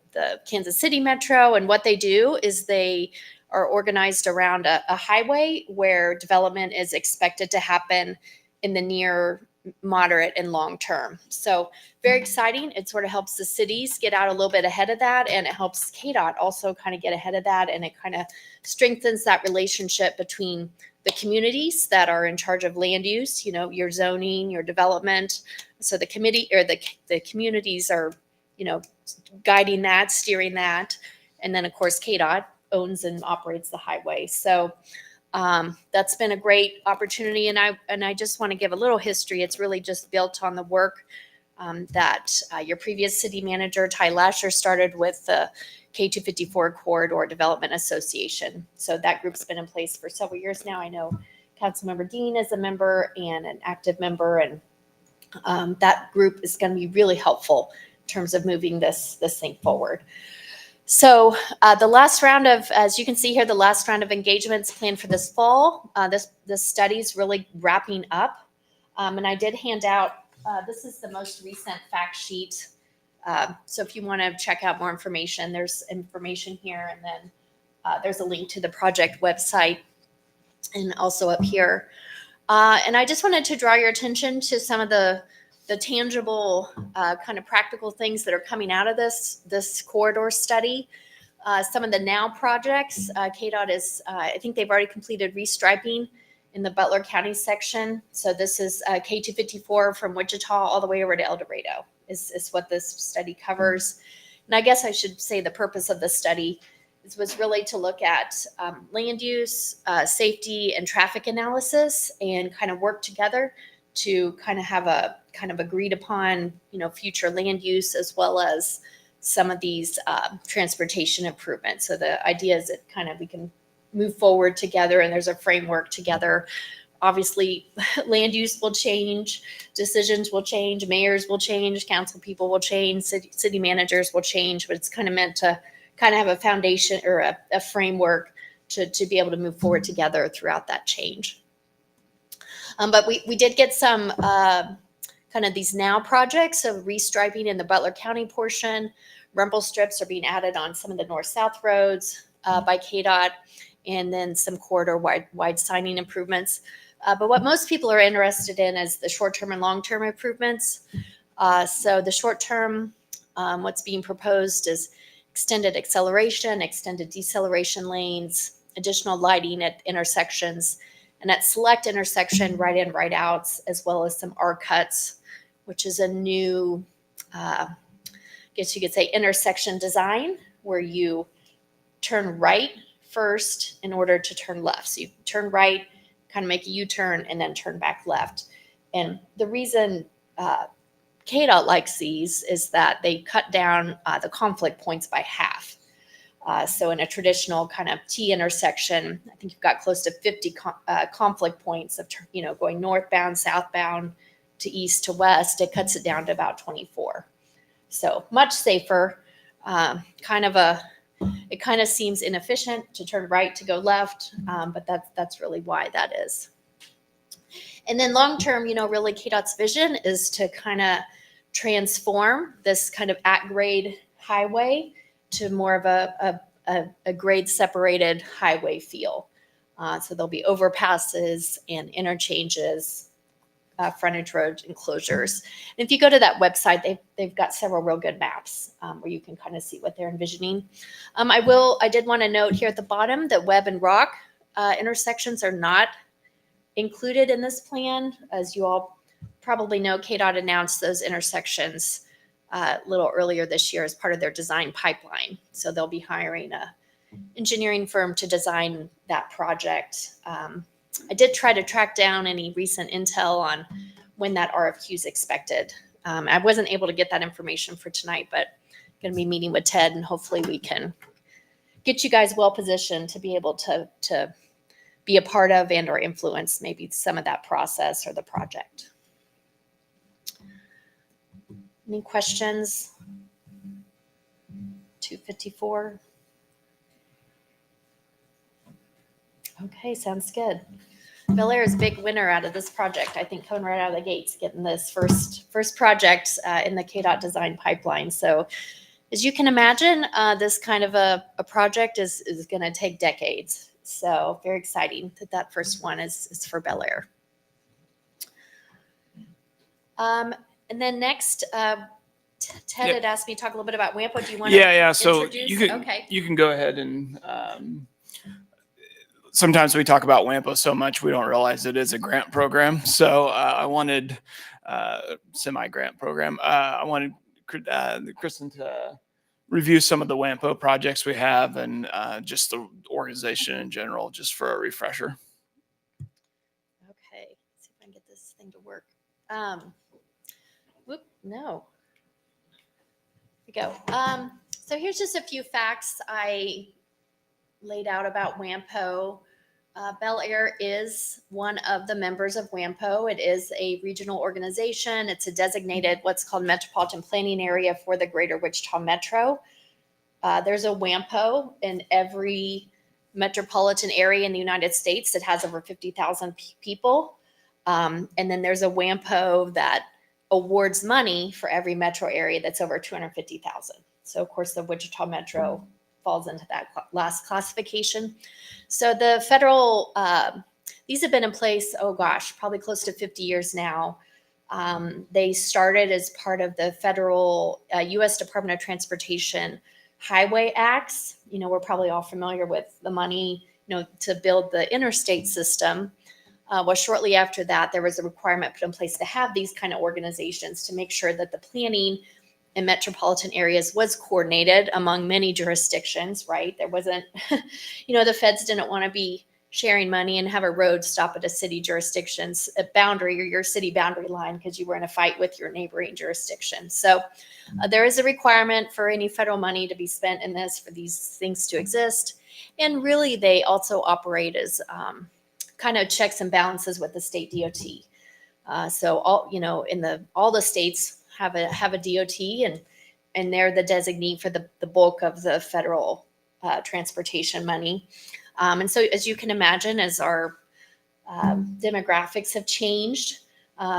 Speaker 2: Kansas City Metro. And what they do is they are organized around a highway where development is expected to happen in the near, moderate, and long term. So very exciting. It sort of helps the cities get out a little bit ahead of that, and it helps KDOT also kind of get ahead of that, and it kind of strengthens that relationship between the communities that are in charge of land use, you know, your zoning, your development. So the committee or the communities are, you know, guiding that, steering that. And then of course, KDOT owns and operates the highway. So that's been a great opportunity. And I just want to give a little history. It's really just built on the work that your previous city manager, Ty Lasher, started with the K254 Corridor Development Association. So that group's been in place for several years now. I know Councilmember Dean is a member and an active member, and that group is going to be really helpful in terms of moving this thing forward. So the last round of, as you can see here, the last round of engagements planned for this fall. This study's really wrapping up. And I did hand out, this is the most recent fact sheet. So if you want to check out more information, there's information here. And then there's a link to the project website and also up here. And I just wanted to draw your attention to some of the tangible kind of practical things that are coming out of this corridor study. Some of the now projects, KDOT is, I think they've already completed restriping in the Butler County section. So this is K254 from Wichita all the way over to El Dorado is what this study covers. And I guess I should say the purpose of the study was really to look at land use, safety, and traffic analysis, and kind of work together to kind of have a kind of agreed upon, you know, future land use, as well as some of these transportation improvements. So the idea is that kind of we can move forward together, and there's a framework together. Obviously, land use will change, decisions will change, mayors will change, council people will change, city managers will change, but it's kind of meant to kind of have a foundation or a framework to be able to move forward together throughout that change. But we did get some kind of these now projects of restriping in the Butler County portion. Rumble strips are being added on some of the north-south roads by KDOT, and then some corridor wide signing improvements. But what most people are interested in is the short-term and long-term improvements. So the short-term, what's being proposed is extended acceleration, extended deceleration lanes, additional lighting at intersections, and at select intersection right in, right outs, as well as some R cuts, which is a new, I guess you could say, intersection design where you turn right first in order to turn left. So you turn right, kind of make a U-turn, and then turn back left. And the reason KDOT likes these is that they cut down the conflict points by half. So in a traditional kind of T intersection, I think you've got close to 50 conflict points of, you know, going northbound, southbound, to east to west. It cuts it down to about 24. So much safer. It kind of seems inefficient to turn right to go left, but that's really why that is. And then long term, you know, really KDOT's vision is to kind of transform this kind of at grade highway to more of a grade separated highway feel. So there'll be overpasses and interchanges, frontage road enclosures. And if you go to that website, they've got several real good maps where you can kind of see what they're envisioning. I did want to note here at the bottom that Webb and Rock intersections are not included in this plan. As you all probably know, KDOT announced those intersections a little earlier this year as part of their design pipeline. So they'll be hiring a engineering firm to design that project. I did try to track down any recent intel on when that RFQ is expected. I wasn't able to get that information for tonight, but I'm going to be meeting with Ted, and hopefully we can get you guys well positioned to be able to be a part of and or influence maybe some of that process or the project. Any questions? 254. Okay, sounds good. Bel Aire is a big winner out of this project. I think coming right out of the gates, getting this first project in the KDOT design pipeline. So as you can imagine, this kind of a project is going to take decades. So very exciting that first one is for Bel Aire. And then next, Ted
Speaker 1: Yeah.
Speaker 2: had asked me to talk a little bit about WAMPO. Do you want to
Speaker 1: Yeah. So
Speaker 2: introduce?
Speaker 1: you can go ahead and sometimes we talk about WAMPO so much we don't realize it is a grant program. So I wanted semi-grant program. I wanted Kristen to review some of the WAMPO projects we have and just the organization in general, just for a refresher.
Speaker 2: Okay, let's see if I can get this thing to work. Whoop, no. Here we go. So here's just a few facts I laid out about WAMPO. Bel Aire is one of the members of WAMPO. It is a regional organization. It's a designated what's called metropolitan planning area for the greater Wichita Metro. There's a WAMPO in every metropolitan area in the United States that has over 50,000 people. And then there's a WAMPO that awards money for every metro area that's over 250,000. So of course the Wichita Metro falls into that last classification. So the federal, these have been in place, oh gosh, probably close to 50 years now. They started as part of the federal U.S. Department of Transportation Highway Acts. You know, we're probably all familiar with the money, you know, to build the interstate system. Well, shortly after that, there was a requirement put in place to have these kind of organizations to make sure that the planning in metropolitan areas was coordinated among many jurisdictions, right? There wasn't, you know, the feds didn't want to be sharing money and have a road stop at a city jurisdiction's boundary or your city boundary line because you were in a fight with your neighboring jurisdiction. So there is a requirement for any federal money to be spent in this for these things to exist. And really, they also operate as kind of checks and balances with the state DOT. So all, you know, all the states have a DOT and they're the designee for the bulk of the federal transportation money. And so as you can imagine, as our demographics have changed,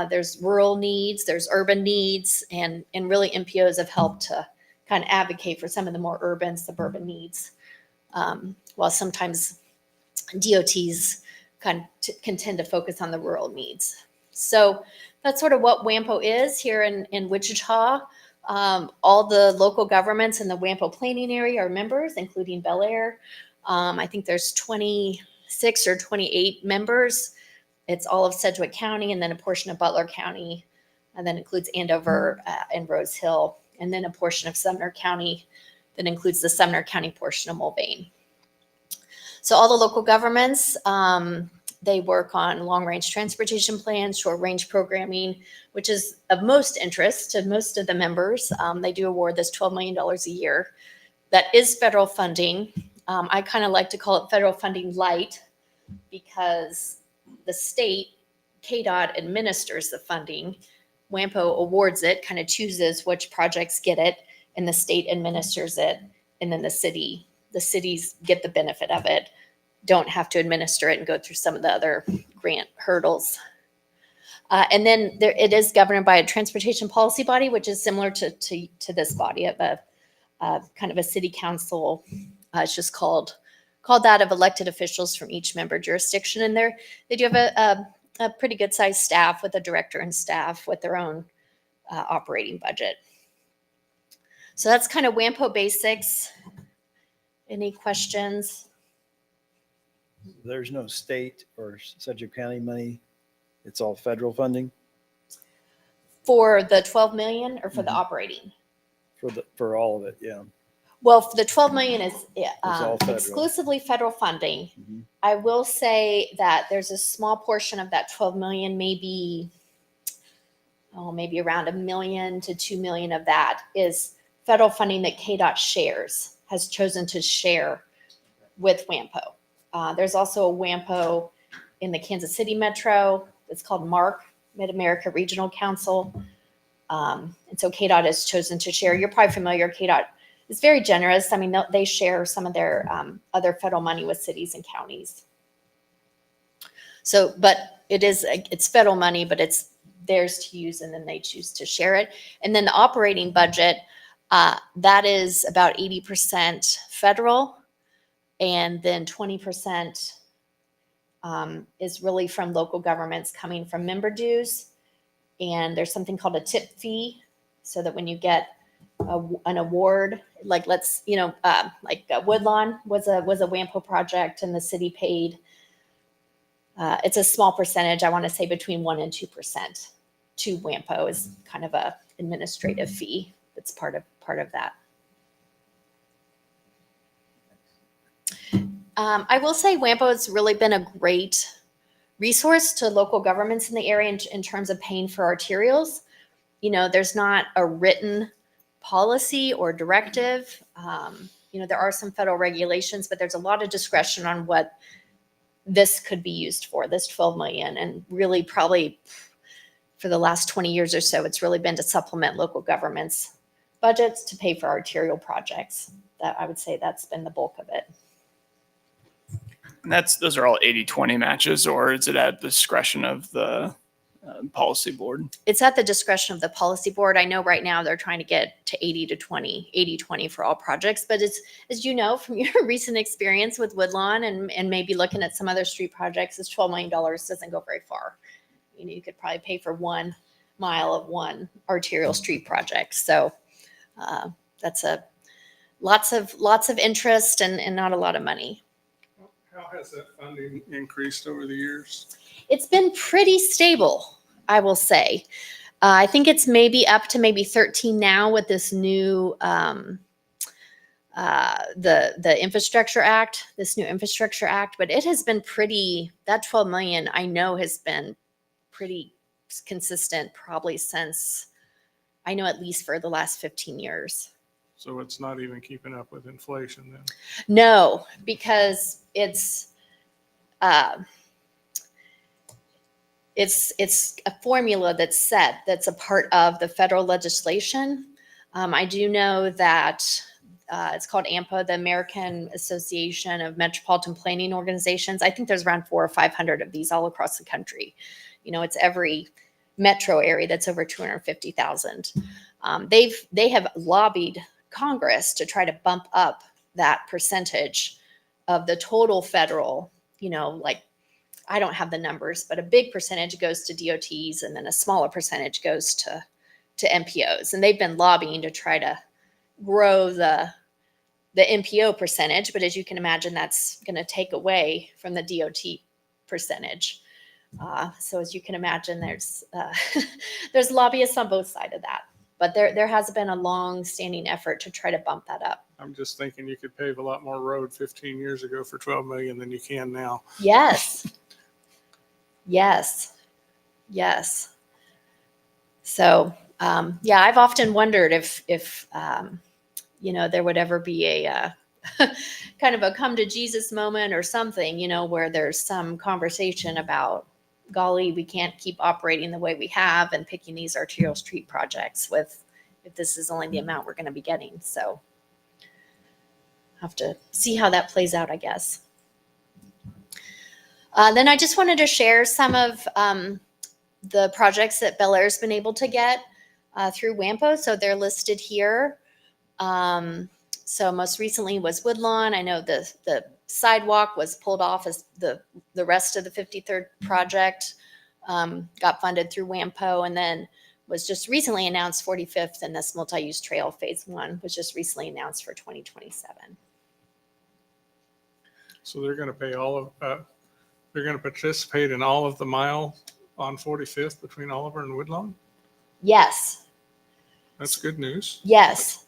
Speaker 2: there's rural needs, there's urban needs, and really MPOs have helped to kind of advocate for some of the more urban, suburban needs. While sometimes DOTs can tend to focus on the rural needs. So that's sort of what WAMPO is here in Wichita. All the local governments in the WAMPO planning area are members, including Bel Aire. I think there's 26 or 28 members. It's all of Sedgwick County and then a portion of Butler County, and then includes Andover and Rose Hill, and then a portion of Sumner County that includes the Sumner County portion of Mulvane. So all the local governments, they work on long-range transportation plans, short-range programming, which is of most interest to most of the members. They do award this $12 million a year. That is federal funding. I kind of like to call it federal funding light because the state, KDOT, administers the funding. WAMPO awards it, kind of chooses which projects get it, and the state administers it, and then the cities get the benefit of it, don't have to administer it and go through some of the other grant hurdles. And then it is governed by a transportation policy body, which is similar to this body of a kind of a city council. It's just called that of elected officials from each member jurisdiction. And they do have a pretty good sized staff with a director and staff with their own operating budget. So that's kind of WAMPO basics. Any questions?
Speaker 7: There's no state or Sedgwick County money. It's all federal funding
Speaker 2: For the 12 million or for the
Speaker 7: Mhm.
Speaker 2: operating?
Speaker 7: for all of it. Yeah.
Speaker 2: Well, the 12 million is
Speaker 7: all federal.
Speaker 2: exclusively federal funding.
Speaker 7: Mhm.
Speaker 2: I will say that there's a small portion of that 12 million, maybe around $1 million to $2 million of that is federal funding that KDOT has chosen to share with WAMPO. There's also a WAMPO in the Kansas City Metro. It's called MARC, Mid-America Regional Council. And so KDOT has chosen to share. You're probably familiar. KDOT is very generous. I mean, they share some of their other federal money with cities and counties. So, but it's federal money, but it's theirs to use, and then they choose to share it. And then the operating budget, that is about 80% federal, and then 20% is really from local governments coming from member dues. And there's something called a tip fee, so that when you get an award, like Woodlawn was a WAMPO project, and the city paid. It's a small percentage. I want to say between 1% and 2% to WAMPO is kind of a administrative fee that's part of that. I will say WAMPO has really been a great resource to local governments in the area in terms of paying for arterials. There's not a written policy or directive. There are some federal regulations, but there's a lot of discretion on what this could be used for, this 12 million. And really probably for the last 20 years or so, it's really been to supplement local governments' budgets to pay for arterial projects. That I would say that's been the bulk of it.
Speaker 1: And those are all 80-20 matches, or is it at the discretion of the policy board?
Speaker 2: It's at the discretion of the policy board. I know right now they're trying to get to 80-20 for all projects, but it's, as you know from your recent experience with Woodlawn and maybe looking at some other street projects, this $12 million doesn't go very far. You could probably pay for 1 mile of one arterial street project. So that's lots of interest and not a lot of money.
Speaker 9: How has that funding increased over the years?
Speaker 2: It's been pretty stable, I will say. I think it's maybe up to maybe 13 now with this new the Infrastructure Act, but it has been that 12 million I know has been pretty consistent probably since, I know at least for the last 15 years.
Speaker 9: So it's not even keeping up with inflation then?
Speaker 2: No, because it's a formula that's set, that's a part of the federal legislation. I do know that it's called AMPA, the American Association of Metropolitan Planning Organizations. I think there's around 400 or 500 of these all across the country. It's every metro area that's over 250,000. They have lobbied Congress to try to bump up that percentage of the total federal, I don't have the numbers, but a big percentage goes to DOTs and then a smaller percentage goes to MPOs. And they've been lobbying to try to grow the MPO percentage, but as you can imagine, that's going to take away from the DOT percentage. So as you can imagine, there's lobbyists on both sides of that. But there has been a long-standing effort to try to bump that up.
Speaker 9: I'm just thinking you could pave a lot more road 15 years ago for 12 million than you can now.
Speaker 2: Yes. So, I've often wondered if there would ever be a kind of a come to Jesus moment or something, where there's some conversation about, golly, we can't keep operating the way we have and picking these arterial street projects if this is only the amount we're going to be getting. So have to see how that plays out, I guess. Then I just wanted to share some of the projects that Bel Aire's been able to get through WAMPO. So they're listed here. So most recently was Woodlawn. I know the sidewalk was pulled off as the rest of the 53rd project got funded through WAMPO, and then was just recently announced 45th, and this multi-use trail phase 1 was just recently announced for 2027.
Speaker 9: So they're going to pay they're going to participate in all of the mile on 45th between Oliver and Woodlawn? That's good news.
Speaker 2: Yes.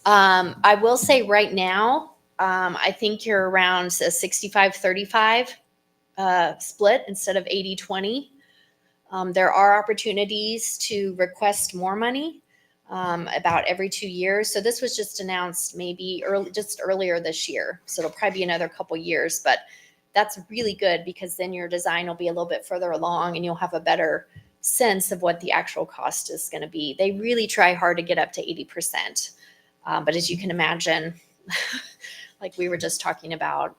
Speaker 2: I will say right now, I think you're around a 65-35 split instead of 80-20. There are opportunities to request more money about every 2 years. So this was just announced maybe earlier this year. So it'll probably be another couple years, but that's really good because then your design will be a little bit further along and you'll have a better sense of what the actual cost is going to be. They really try hard to get up to 80%. But as you can imagine, like we were just talking about,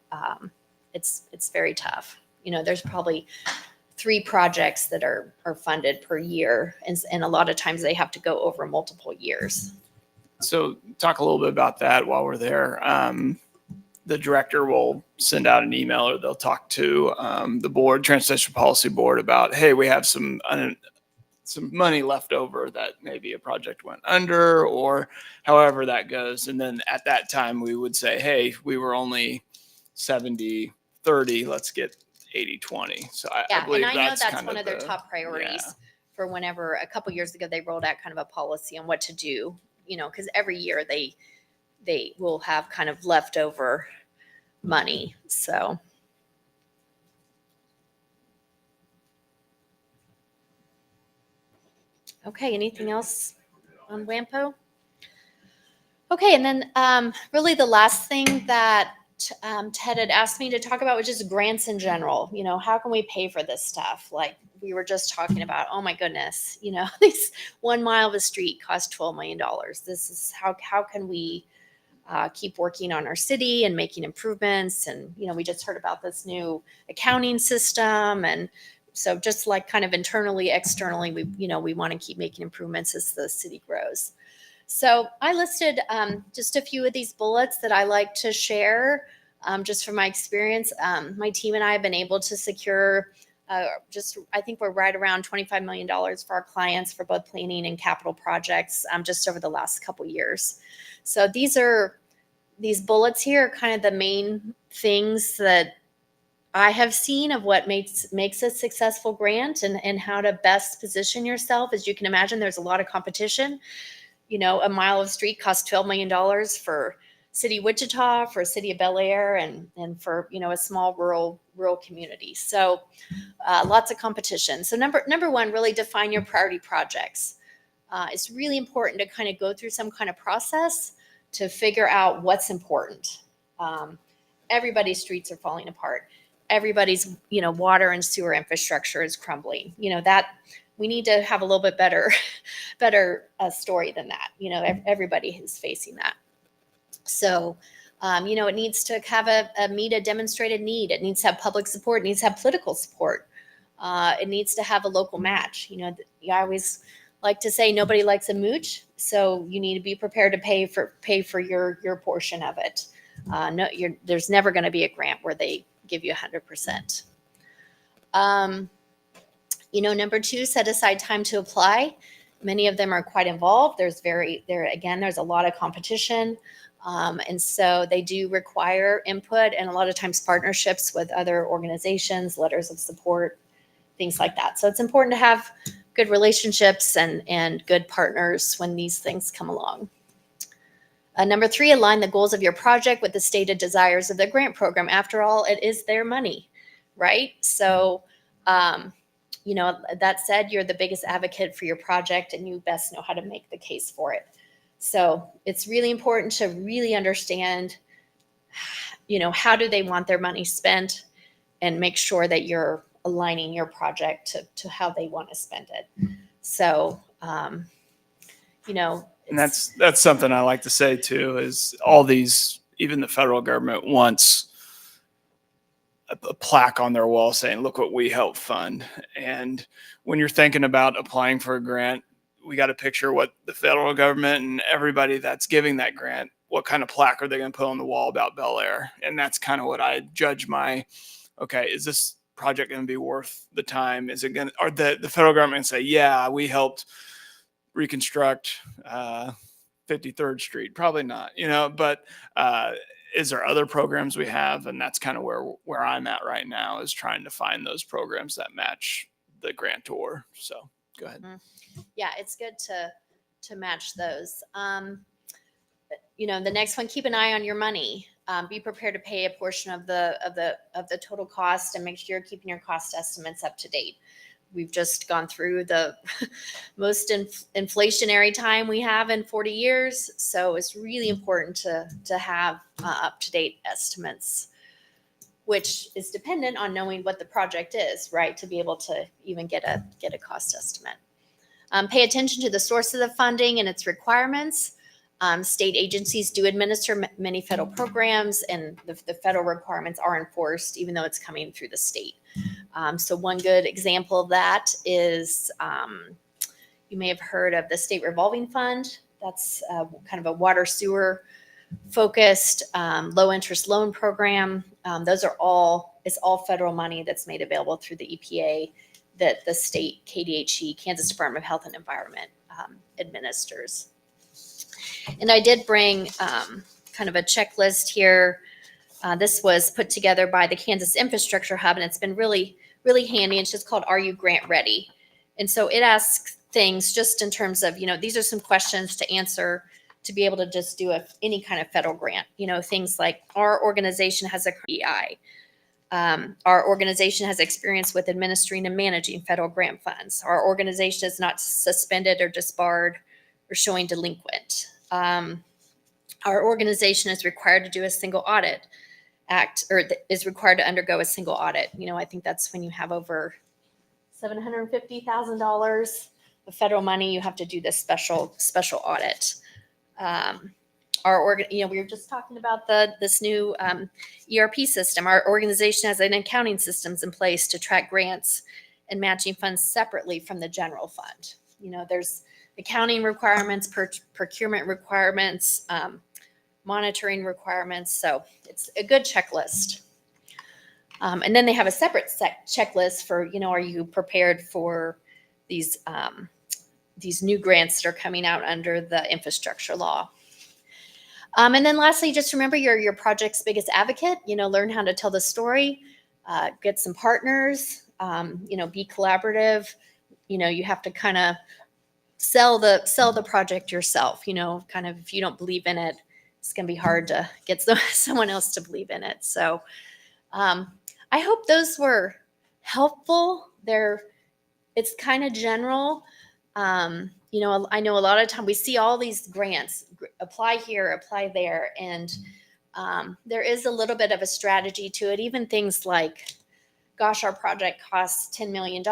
Speaker 2: it's very tough. there's probably 3 projects that are funded per year. And a lot of times they have to go over multiple years.
Speaker 1: So talk a little bit about that while we're there. The director will send out an email, or they'll talk to the board, Transportation Policy Board, about, hey, we have some money left over that maybe a project went under, or however that goes. And then at that time, we would say, hey, we were only 70-30, let's get 80-20. So I believe
Speaker 2: and I know that's
Speaker 1: kind
Speaker 2: one of their
Speaker 1: the-
Speaker 2: top priorities for whenever a couple years ago they rolled out kind of a policy on what to do, because every year they will have kind of leftover money. So. Okay, anything else on WAMPO? Okay, and then really the last thing that Ted had asked me to talk about was just grants in general. How can we pay for this stuff? Like we were just talking about, oh my goodness, this 1 mile of a street costs $12 million. This is how can we keep working on our city and making improvements? And, we just heard about this new accounting system. And so just like kind of internally, externally, we want to keep making improvements as the city grows. So I listed just a few of these bullets that I like to share just from my experience. My team and I have been able to secure I think we're right around $25 million for our clients for both planning and capital projects just over the last couple years. So these bullets here are kind of the main things that I have seen of what makes a successful grant and how to best position yourself. As you can imagine, there's a lot of competition. A mile of street costs $12 million for City of Wichita, for City of Bel Aire, and for a small rural community. So lots of competition. So number one, really define your priority projects. It's really important to kind of go through some kind of process to figure out what's important. Everybody's streets are falling apart. Everybody's water and sewer infrastructure is crumbling. That we need to have a little bit better story than that. Everybody is facing that. So, it needs to have meet a demonstrated need. It needs to have public support. It needs to have political support. It needs to have a local match. I always like to say nobody likes a mooch, so you need to be prepared to pay for your portion of it. There's never going to be a grant where they give you 100%. Number two, set aside time to apply. Many of them are quite involved. There's a lot of competition. And so they do require input and a lot of times partnerships with other organizations, letters of support, things like that. So it's important to have good relationships and good partners when these things come along. Number three, align the goals of your project with the stated desires of the grant program. After all, it is their money, right? So, that said, you're the biggest advocate for your project and you best know how to make the case for it. So it's really important to really understand, how do they want their money spent and make sure that you're aligning your project to how they want to spend it. So,
Speaker 1: and that's something I like to say too, is all these, even the federal government wants a plaque on their wall saying, look what we help fund. And when you're thinking about applying for a grant, we got to picture what the federal government and everybody that's giving that grant, what kind of plaque are they going to put on the wall about Bel Aire? And that's kind of what I judge okay, is this project going to be worth the time? Is it going to, or the federal government say, yeah, we helped reconstruct 53rd Street? Probably not, but is there other programs we have? And that's kind of where I'm at right now, is trying to find those programs that match the grantor. So go ahead.
Speaker 2: Yeah, it's good to match those. The next one, keep an eye on your money. Be prepared to pay a portion of the total cost and make sure you're keeping your cost estimates up to date. We've just gone through the most inflationary time we have in 40 years. So it's really important to have up-to-date estimates, which is dependent on knowing what the project is, right? To be able to even get a cost estimate. Pay attention to the source of the funding and its requirements. State agencies do administer many federal programs, and the federal requirements are enforced, even though it's coming through the state. So one good example of that is you may have heard of the State Revolving Fund. That's kind of a water sewer focused low interest loan program. Those are it's all federal money that's made available through the EPA that the state KDHE, Kansas Department of Health and Environment, administers. And I did bring kind of a checklist here. This was put together by the Kansas Infrastructure Hub, and it's been really, really handy. It's just called Are You Grant Ready? And so it asks things just in terms of, these are some questions to answer to be able to just do any kind of federal grant. Things like, our organization has a EI. Our organization has experience with administering and managing federal grant funds. Our organization is not suspended or disbarred or showing delinquent. Our organization is required to do a single audit is required to undergo a single audit. I think that's when you have over $750,000 of federal money, you have to do this special audit. We were just talking about this new ERP system. Our organization has an accounting systems in place to track grants and matching funds separately from the general fund. There's accounting requirements, procurement requirements, monitoring requirements. So it's a good checklist. And then they have a separate checklist for, are you prepared for these new grants that are coming out under the infrastructure law. And then lastly, just remember you're your project's biggest advocate. Learn how to tell the story, get some partners, be collaborative. You have to kind of sell the project yourself. Kind of if you don't believe in it, it's going to be hard to get someone else to believe in it. So I hope those were helpful. It's kind of general. I know a lot of time we see all these grants, apply here, apply there, and there is a little bit of a strategy to it. Even things like, gosh, our project costs $10 million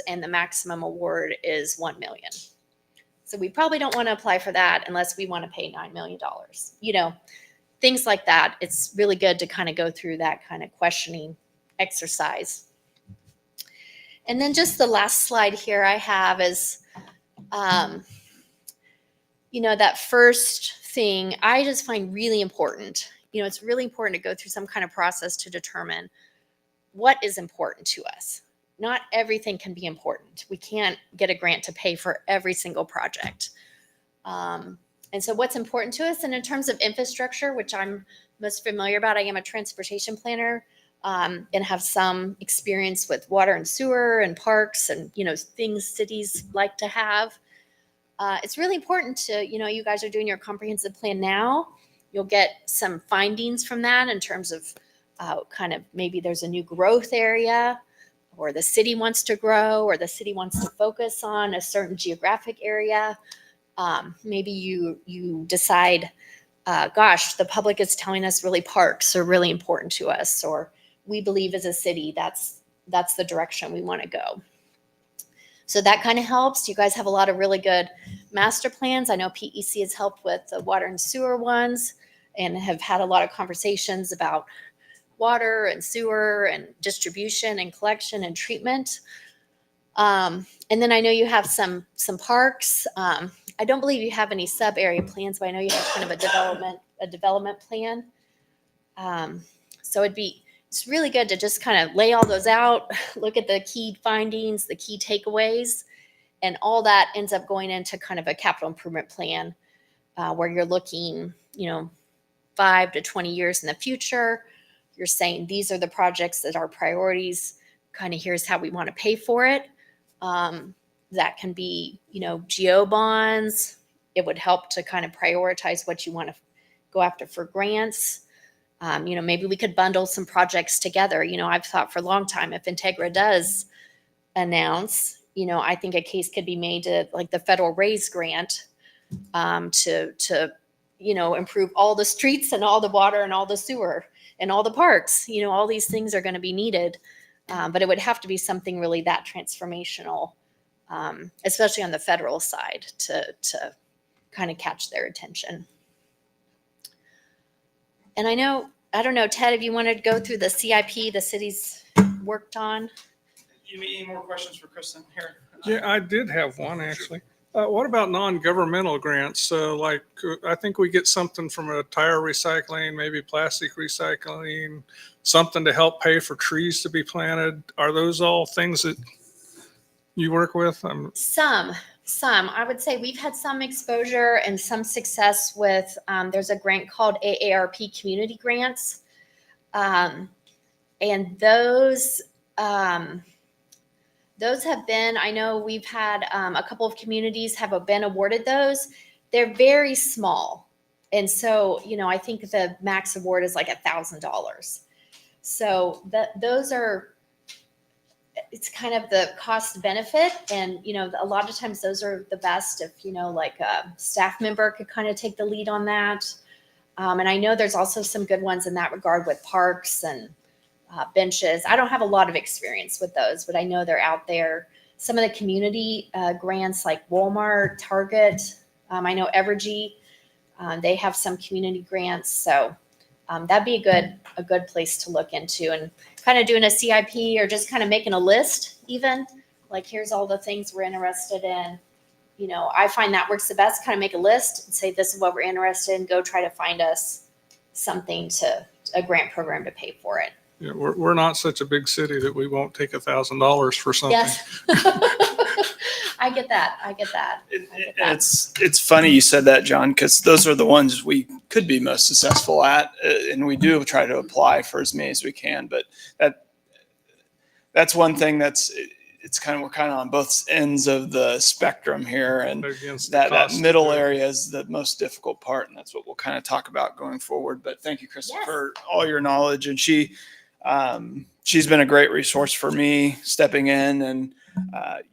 Speaker 2: and the maximum award is $1 million. So we probably don't want to apply for that unless we want to pay $9 million. Things like that. It's really good to kind of go through that kind of questioning exercise. And then just the last slide here I have is, that first thing I just find really important. It's really important to go through some kind of process to determine what is important to us. Not everything can be important. We can't get a grant to pay for every single project. And so what's important to us, and in terms of infrastructure, which I'm most familiar about, I am a transportation planner and have some experience with water and sewer and parks and, things cities like to have. It's really important to, you guys are doing your comprehensive plan now. You'll get some findings from that in terms of kind of maybe there's a new growth area, or the city wants to grow, or the city wants to focus on a certain geographic area. Maybe you decide, gosh, the public is telling us really parks are really important to us, or we believe as a city that's the direction we want to go. So that kind of helps. You guys have a lot of really good master plans. I know PEC has helped with the water and sewer ones and have had a lot of conversations about water and sewer and distribution and collection and treatment. And then I know you have some parks. I don't believe you have any sub area plans, but I know you have kind of a development plan. So it's really good to just kind of lay all those out, look at the key findings, the key takeaways, and all that ends up going into kind of a capital improvement plan where you're looking, 5 to 20 years in the future. You're saying these are the projects that are priorities, kind of here's how we want to pay for it. That can be, GO bonds. It would help to kind of prioritize what you want to go after for grants. Maybe we could bundle some projects together. I've thought for a long time, if Integra does announce, I think a case could be made to like the federal RAISE grant to improve all the streets and all the water and all the sewer and all the parks. All these things are going to be needed, but it would have to be something really that transformational, especially on the federal side to
Speaker 10: kind of catch their attention. And I don't know, Ted, if you wanted to go through the CIP the city's worked on.
Speaker 1: You need any more questions for Kristen here?
Speaker 9: Yeah, I did have one actually. What about non-governmental grants? I think we get something from a tire recycling, maybe plastic recycling, something to help pay for trees to be planted. Are those all things that you work with?
Speaker 10: Some. I would say we've had some exposure and some success with, there's a grant called AARP Community Grants. And those have been, I know we've had a couple of communities have been awarded those. They're very small. And so, I think the max award is like $1,000. So those are, it's kind of the cost benefit. And, a lot of times those are the best if, like a staff member could kind of take the lead on that. And I know there's also some good ones in that regard with parks and benches. I don't have a lot of experience with those, but I know they're out there. Some of the community grants like Walmart, Target, I know Evergy, they have some community grants. So that'd be a good place to look into, and kind of doing a CIP or just kind of making a list, even like, here's all the things we're interested in. I find that works the best. Kind of make a list and say, this is what we're interested in. Go try to find us something a grant program to pay for it.
Speaker 9: Yeah, we're not such a big city that we won't take $1,000 for something.
Speaker 10: Yes. I get that.
Speaker 1: It's funny you said that, John, because those are the ones we could be most successful at, and we do try to apply for as many as we can. But that's one thing we're kind of on both ends of the spectrum here, and that middle area is the most difficult part, and that's what we'll kind of talk about going forward. But thank you, Kristen, for all your knowledge, and she's been a great resource for me stepping in, and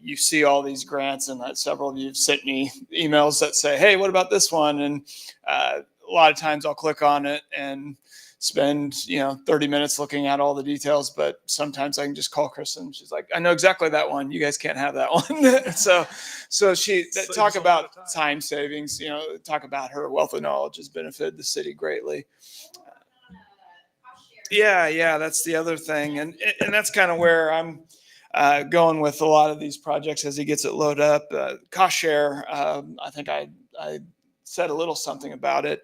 Speaker 1: you see all these grants, and several of you have sent me emails that say, hey, what about this one? And a lot of times I'll click on it and spend 30 minutes looking at all the details, but sometimes I can just call Kristen. She's like, I know exactly that one. You guys can't have that one. so she talk about time savings, talk about her wealth of knowledge has benefited the city greatly. Yeah, that's the other thing. And that's kind of where I'm going with a lot of these projects as he gets it loaded up. Cost share, I think I said a little something about it.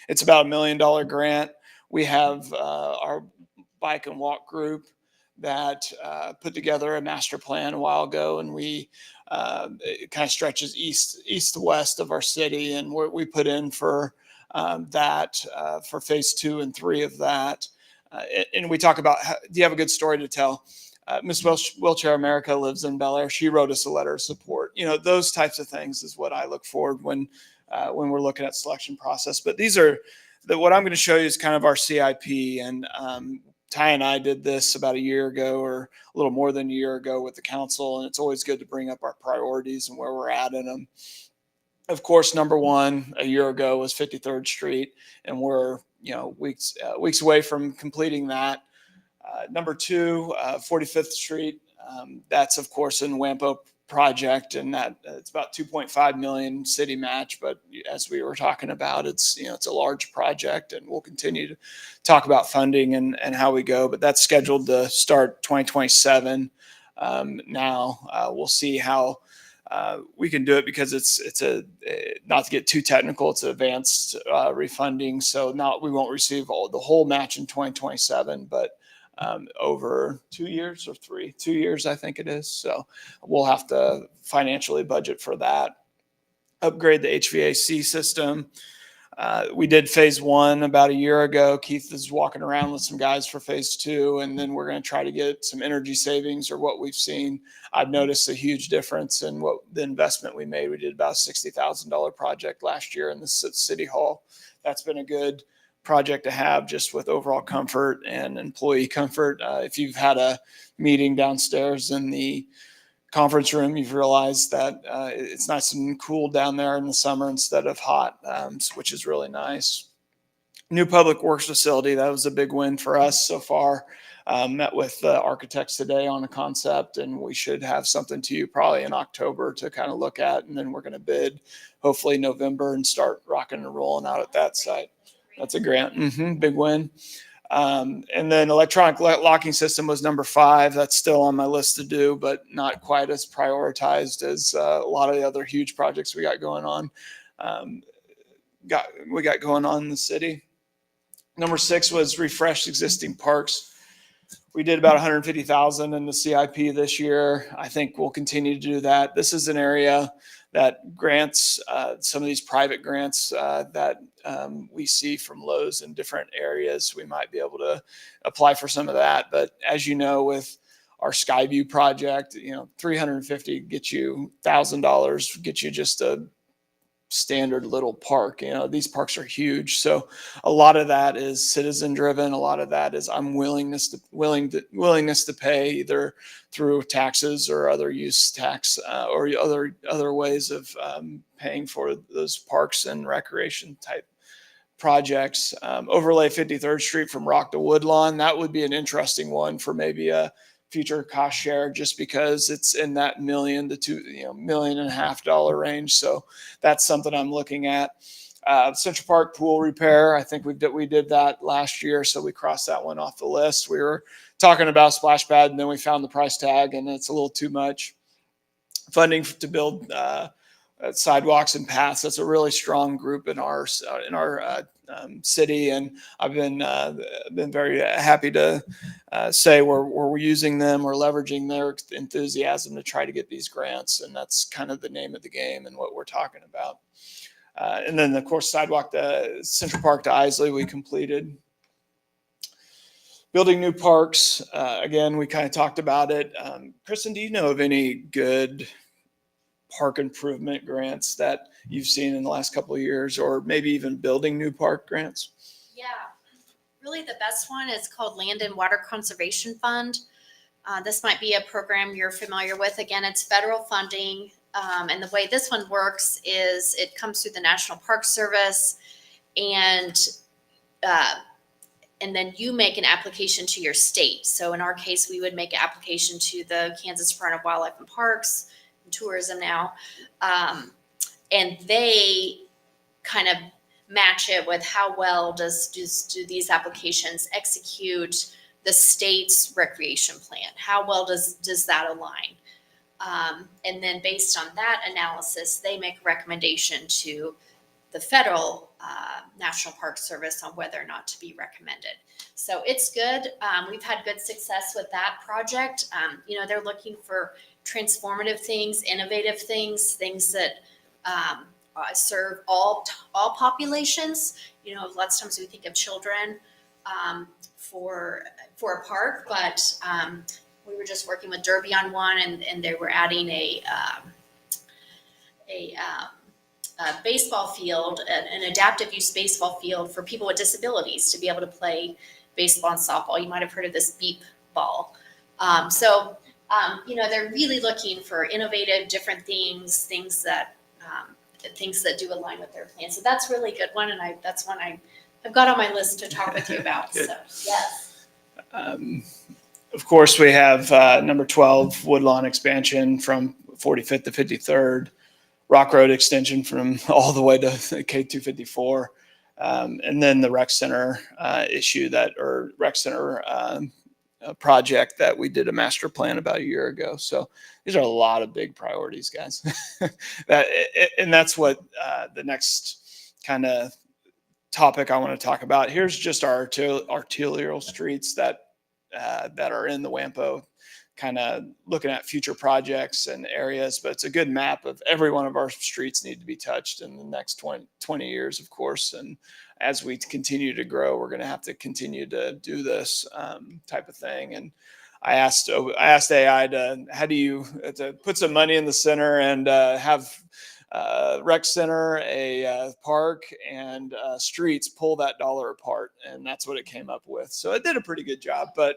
Speaker 1: It's about $1 million grant. We have our bike and walk group that put together a master plan a while ago, and it kind of stretches east to west of our city, and we put in for that for phase 2 and 3 of that. And we talk about, do you have a good story to tell? Miss Wheelchair America lives in Bel Aire. She wrote us a letter of support. Those types of things is what I look forward when we're looking at selection process. But what I'm going to show you is kind of our CIP. And Ty and I did this about a year ago, or a little more than a year ago, with the council. And it's always good to bring up our priorities and where we're at in them. Of course, number one a year ago was 53rd Street, and we're weeks away from completing that. Number two, 45th Street. That's of course in WAMPO project, and that it's about 2.5 million city match. But as we were talking about, it's a large project, and we'll continue to talk about funding and how we go. But that's scheduled to start 2027. Now we'll see how we can do it, because it's not to get too technical, it's advanced refunding. So we won't receive the whole match in 2027, but over 2 years or 2 years, I think it is. So we'll have to financially budget for that. Upgrade the HVAC system. We did phase 1 about a year ago. Keith is walking around with some guys for phase 2, and then we're going to try to get some energy savings, or what we've seen. I've noticed a huge difference in what the investment we made. We did about a $60,000 project last year in the city hall. That's been a good project to have, just with overall comfort and employee comfort. If you've had a meeting downstairs in the conference room, you've realized that it's nice and cool down there in the summer instead of hot, which is really nice. New public works facility, that was a big win for us so far. Met with the architects today on a concept, and we should have something to you probably in October to kind of look at. And then we're going to bid hopefully November and start rocking and rolling out at that site. That's a grant. Big win. And then electronic locking system was number 5. That's still on my list to do, but not quite as prioritized as a lot of the other huge projects we got going on. We got going on in the city. Number 6 was refresh existing parks. We did about 150,000 in the CIP this year. I think we'll continue to do that. This is an area that grants, some of these private grants that we see from Lowe's in different areas. We might be able to apply for some of that. But as you know, with our Skyview project, 350 gets you $1,000, get you just a standard little park. These parks are huge. So a lot of that is citizen driven. A lot of that is willingness to pay either through taxes or other use tax or other ways of paying for those parks and recreation type projects. Overlay 53rd Street from Rock to Woodlawn. That would be an interesting one for maybe a future cost share, just because it's in that $1 million to $2.5 million range. So that's something I'm looking at. Central Park pool repair. I think we did that last year, so we crossed that one off the list. We were talking about splash pad, and then we found the price tag, and it's a little too much. Funding to build sidewalks and paths. That's a really strong group in our city, and I've been very happy to say we're using them, we're leveraging their enthusiasm to try to get these grants, and that's kind of the name of the game and what we're talking about. And then of course sidewalk to Central Park to Isley we completed. Building new parks, again we kind of talked about it. Kristen, do you know of any good park improvement grants that you've seen in the last couple of years, or maybe even building new park grants?
Speaker 10: Yeah, really the best one is called Land and Water Conservation Fund. This might be a program you're familiar with. Again, it's federal funding. And the way this one works is it comes through the National Park Service, and then you make an application to your state. So in our case, we would make an application to the Kansas Department of Wildlife and Parks and Tourism now. And they kind of match it with how well do these applications execute the state's recreation plan? How well does that align? And then based on that analysis, they make a recommendation to the federal National Park Service on whether or not to be recommended. So it's good. We've had good success with that project. They're looking for transformative things, innovative things that serve all populations. Lots of times we think of children for a park, but we were just working with Derby on one, and they were adding a baseball field, an adaptive use baseball field for people with disabilities to be able to play baseball and softball. You might have heard of this beep ball. They're really looking for innovative, different things that do align with their plan. So that's a really good one, and that's one I've got on my list to talk with you about. So yes.
Speaker 1: Of course, we have number 12 Woodlawn expansion from 45th to 53rd, Rock Road extension from all the way to K254, and then the rec center project that we did a master plan about a year ago. So these are a lot of big priorities, guys. That's what the next kind of topic I want to talk about. Here's just our arterial streets that are in the WAMPO, kind of looking at future projects and areas, but it's a good map of every one of our streets need to be touched in the next 20 years, of course. And as we continue to grow, we're going to have to continue to do this type of thing. And I asked AI to put some money in the center and have rec center, a park, and streets pull that dollar apart, and that's what it came up with. So it did a pretty good job, but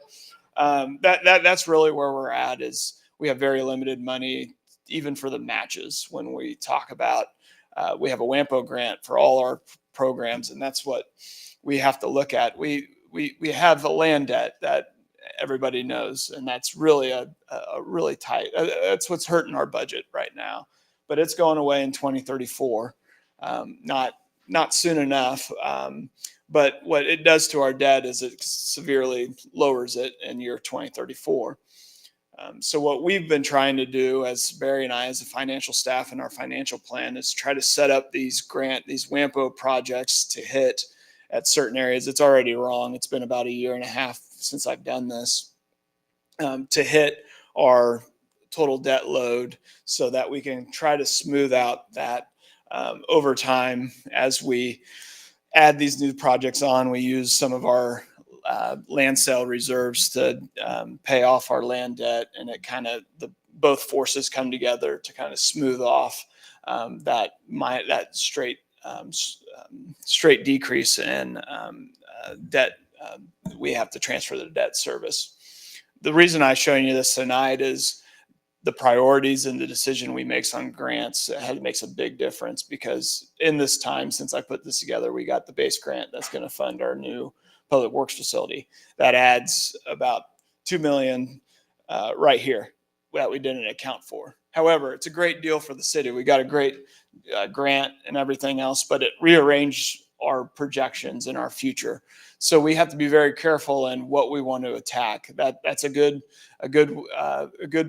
Speaker 1: that's really where we're at. Is we have very limited money even for the matches. When we talk about we have a WAMPO grant for all our programs, and that's what we have to look at. We have a land debt that everybody knows, and that's really a really tight. That's what's hurting our budget right now, but it's going away in 2034. Not soon enough. But what it does to our debt is it severely lowers it in year 2034. So what we've been trying to do as Barry and I, as a financial staff and our financial plan, is try to set up these WAMPO projects to hit at certain areas. It's already wrong. It's been about a year and a half since I've done this, to hit our total debt load so that we can try to smooth out that over time. As we add these new projects on, we use some of our land sale reserves to pay off our land debt, and it kind of, both forces come together to kind of smooth off that straight decrease in debt. We have to transfer the debt service. The reason I'm showing you this tonight is the priorities and the decision we make on grants makes a big difference, because in this time since I put this together, we got the base grant that's going to fund our new public works facility. That adds about $2 million right here that we didn't account for. However, it's a great deal for the city. We got a great grant and everything else, but it rearranged our projections in our future. So we have to be very careful in what we want to attack. That's a good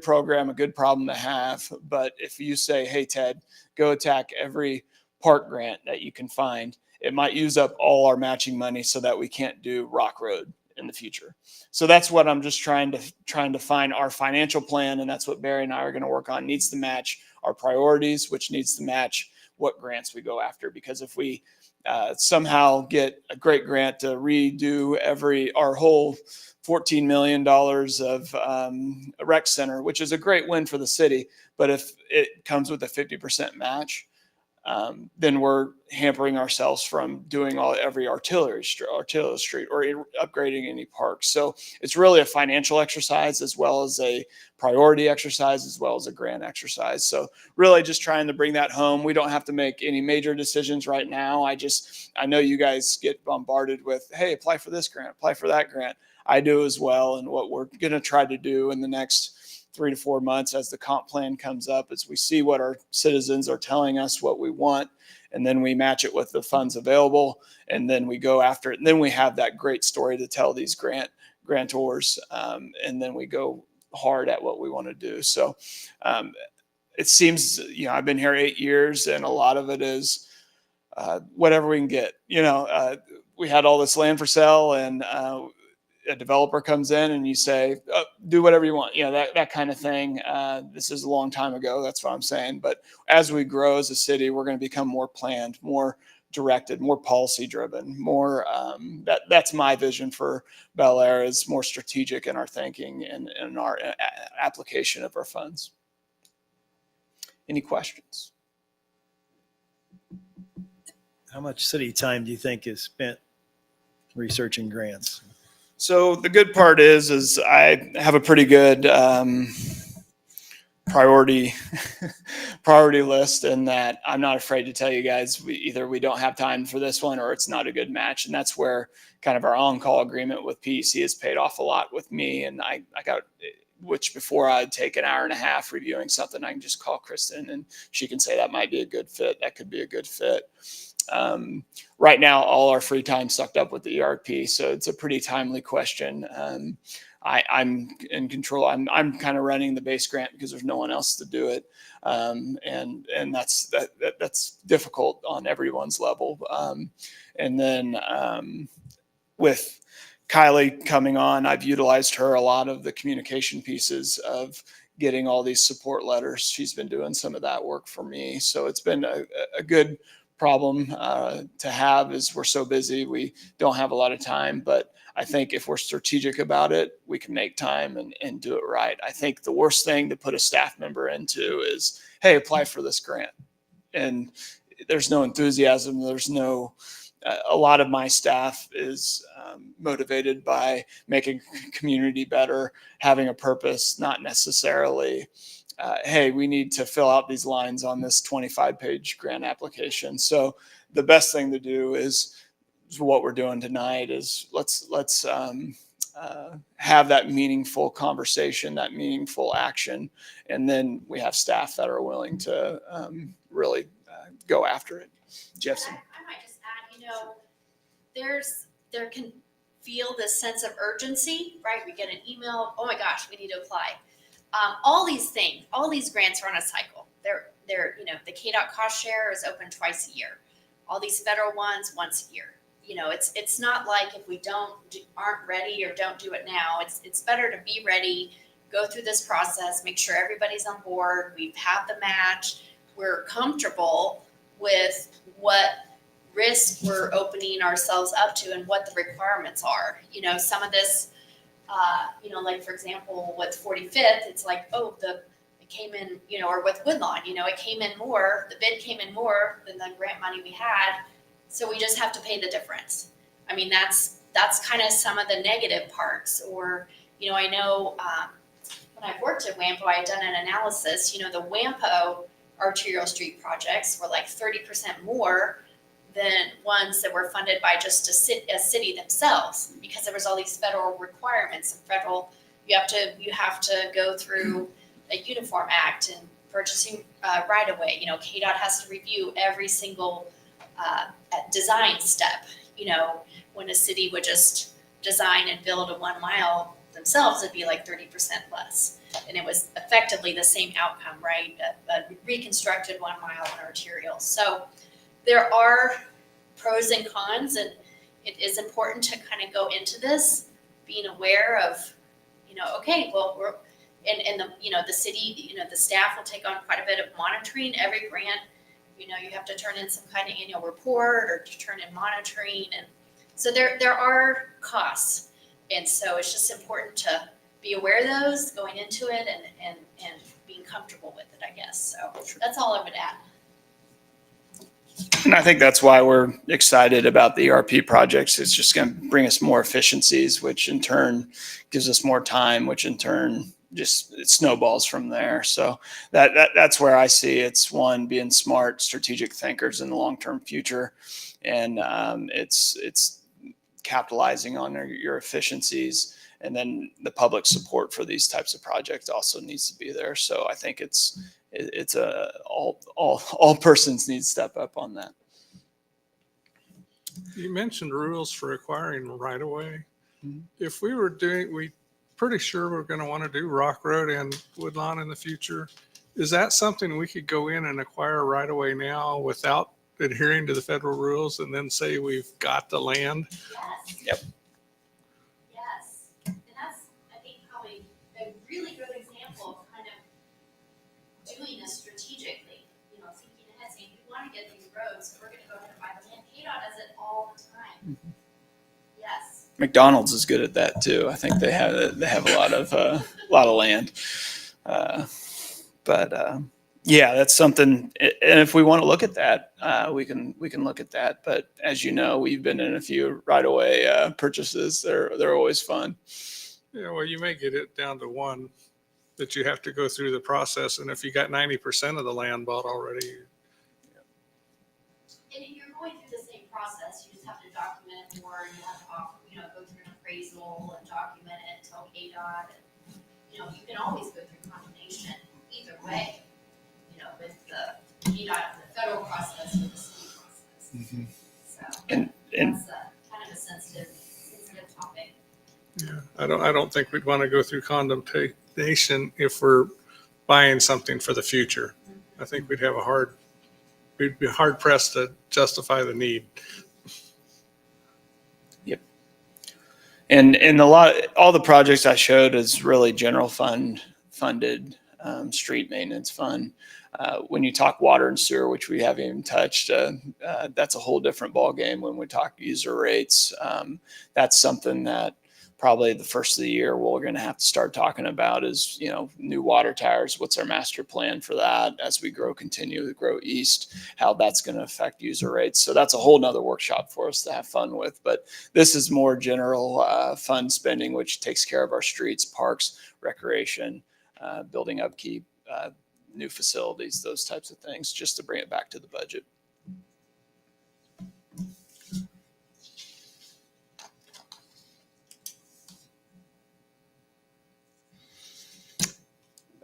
Speaker 1: program, a good problem to have. But if you say, hey, Ted, go attack every park grant that you can find, it might use up all our matching money so that we can't do Rock Road in the future. So that's what I'm just trying to find our financial plan. And that's what Barry and I are going to work on. Needs to match our priorities, which needs to match what grants we go after. Because if we somehow get a great grant to redo our whole $14 million of a rec center, which is a great win for the city, but if it comes with a 50% match, then we're hampering ourselves from doing every artillery street or upgrading any parks. So it's really a financial exercise as well as a priority exercise as well as a grant exercise. So really just trying to bring that home. We don't have to make any major decisions right now. I know you guys get bombarded with, hey, apply for this grant, apply for that grant. I do as well. And what we're going to try to do in the next 3 to 4 months as the comp plan comes up is we see what our citizens are telling us what we want, and then we match it with the funds available, and then we go after it. And then we have that great story to tell these grantors, and then we go hard at what we want to do. So it seems, I've been here 8 years, and a lot of it is whatever we can get. We had all this land for sale, and a developer comes in and you say, oh, do whatever you want, that kind of thing. This is a long time ago. That's what I'm saying. But as we grow as a city, we're going to become more planned, more directed, more policy driven, more that's my vision for Bel Aire, is more strategic in our thinking and in our application of our funds. Any questions?
Speaker 7: How much city time do you think is spent researching grants?
Speaker 1: So the good part is I have a pretty good priority list, in that I'm not afraid to tell you guys either we don't have time for this one or it's not a good match. And that's where kind of our on-call agreement with PEC has paid off a lot with me. And I got, which before I'd take an hour and a half reviewing something, I can just call Kristen and she can say that might be a good fit. That could be a good fit. Right now, all our free time sucked up with the ERP, so it's a pretty timely question. I'm in control. I'm kind of running the base grant because there's no one else to do it, and that's difficult on everyone's level. And then with Kylie coming on, I've utilized her a lot of the communication pieces of getting all these support letters. She's been doing some of that work for me, so it's been a good problem to have. Is we're so busy, we don't have a lot of time. But I think if we're strategic about it, we can make time and do it right. I think the worst thing to put a staff member into is, hey, apply for this grant, and there's no enthusiasm. There's no a lot of my staff is motivated by making community better, having a purpose, not necessarily hey, we need to fill out these lines on this 25-page grant application. So the best thing to do is what we're doing tonight is let's have that meaningful conversation, that meaningful action, and then we have staff that are willing to really go after it. Jeffson.
Speaker 10: I might just add, you know, there can feel this sense of urgency, right? We get an email, oh my gosh, we need to apply. All these things, all these grants are on a cycle. They're, you know, the KDOT cost share is open twice a year. All these federal ones once a year. You know, it's not like if we aren't ready or don't do it now. It's better to be ready, go through this process, make sure everybody's on board. We have the match. We're comfortable with what risk we're opening ourselves up to and what the requirements are. You know, some of this, you know, like for example, with 45th, it's like, oh, it came in, you know, or with Woodlawn, you know, it came in more, the bid came in more than the grant money we had. So we just have to pay the difference. I mean, that's kind of some of the negative parts. Or, you know, I know when I worked at WAMPO, I had done an analysis, you know, the WAMPO arterial street projects were like 30% more than ones that were funded by just a city themselves, because there was all these federal requirements and federal, you have to go through a Uniform Act and purchasing right away. You know, KDOT has to review every single design step. You know, when a city would just design and build a 1 mile themselves, it'd be like 30% less. And it was effectively the same outcome, right? A reconstructed 1 mile in arterial. So there are pros and cons, and it is important to kind of go into this being aware of, you know, okay, well, we're in the, you know, the city, you know, the staff will take on quite a bit of monitoring. Every grant, you know, you have to turn in some kind of annual report or to turn in monitoring. And so there are costs. And so it's just important to be aware of those going into it and being comfortable with it, I guess. So that's all I would add.
Speaker 1: And I think that's why we're excited about the ERP projects. It's just going to bring us more efficiencies, which in turn gives us more time, which in turn just it snowballs from there. So that's where I see it's one, being smart, strategic thinkers in the long-term future, and it's capitalizing on your efficiencies, and then the public support for these types of projects also needs to be there. So I think it's all persons need to step up on that.
Speaker 9: You mentioned rules for acquiring right of way.
Speaker 1: Mhm.
Speaker 9: If we were pretty sure we're going to want to do Rock Road and Woodlawn in the future. Is that something we could go in and acquire right away now without adhering to the federal rules and then say we've got the land?
Speaker 10: Yes.
Speaker 1: Yep.
Speaker 10: Yes. And that's, I think, probably a really good example of kind of doing this strategically, you know, thinking ahead, saying, we want to get these roads, so we're going to go ahead and buy the land. KDOT does it all the time.
Speaker 1: Mhm.
Speaker 10: Yes.
Speaker 1: McDonald's is good at that too. I think they have a lot of land, but yeah, that's something. And if we want to look at that, we can look at that. But as you know, we've been in a few right away purchases. They're always fun.
Speaker 9: Yeah, well, you may get it down to one that you have to go through the process. And if you got 90% of the land bought already,
Speaker 10: And you're going through the same process, you just have to document it more, you have to, you know, go through an appraisal and document it, tell KDOT, and, you know, you can always go through condemnation either way, you know, with the KDOT, the federal process or the city process.
Speaker 1: Mm-hmm.
Speaker 10: So
Speaker 1: And
Speaker 10: that's kind of a sensitive topic.
Speaker 9: yeah, I don't think we'd want to go through condemnation if we're buying something for the future. I think we'd be hard pressed to justify the need.
Speaker 1: and all the projects I showed is really general funded street maintenance fund. When you talk water and sewer, which we haven't even touched, that's a whole different ballgame. When we talk user rates, that's something that probably the first of the year we're going to have to start talking about is, you know, new water towers. What's our master plan for that as we continue to grow east, how that's going to affect user rates. So that's a whole nother workshop for us to have fun with. But this is more general fund spending, which takes care of our streets, parks, recreation, building upkeep, new facilities, those types of things, just to bring it back to the budget.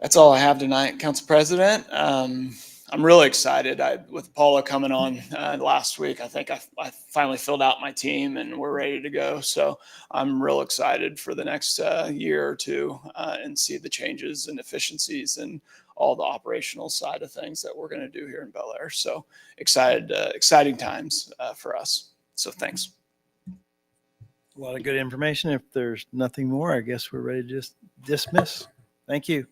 Speaker 1: That's all I have tonight, Council President. I'm really excited. With Paula coming on last week, I think I finally filled out my team and we're ready to go. So I'm real excited for the next year or two and see the changes and efficiencies and all the operational side of things that we're going to do here in Bel Aire. So exciting times for us. So thanks.
Speaker 7: A lot of good information. If there's nothing more, I guess we're ready to just dismiss. Thank you.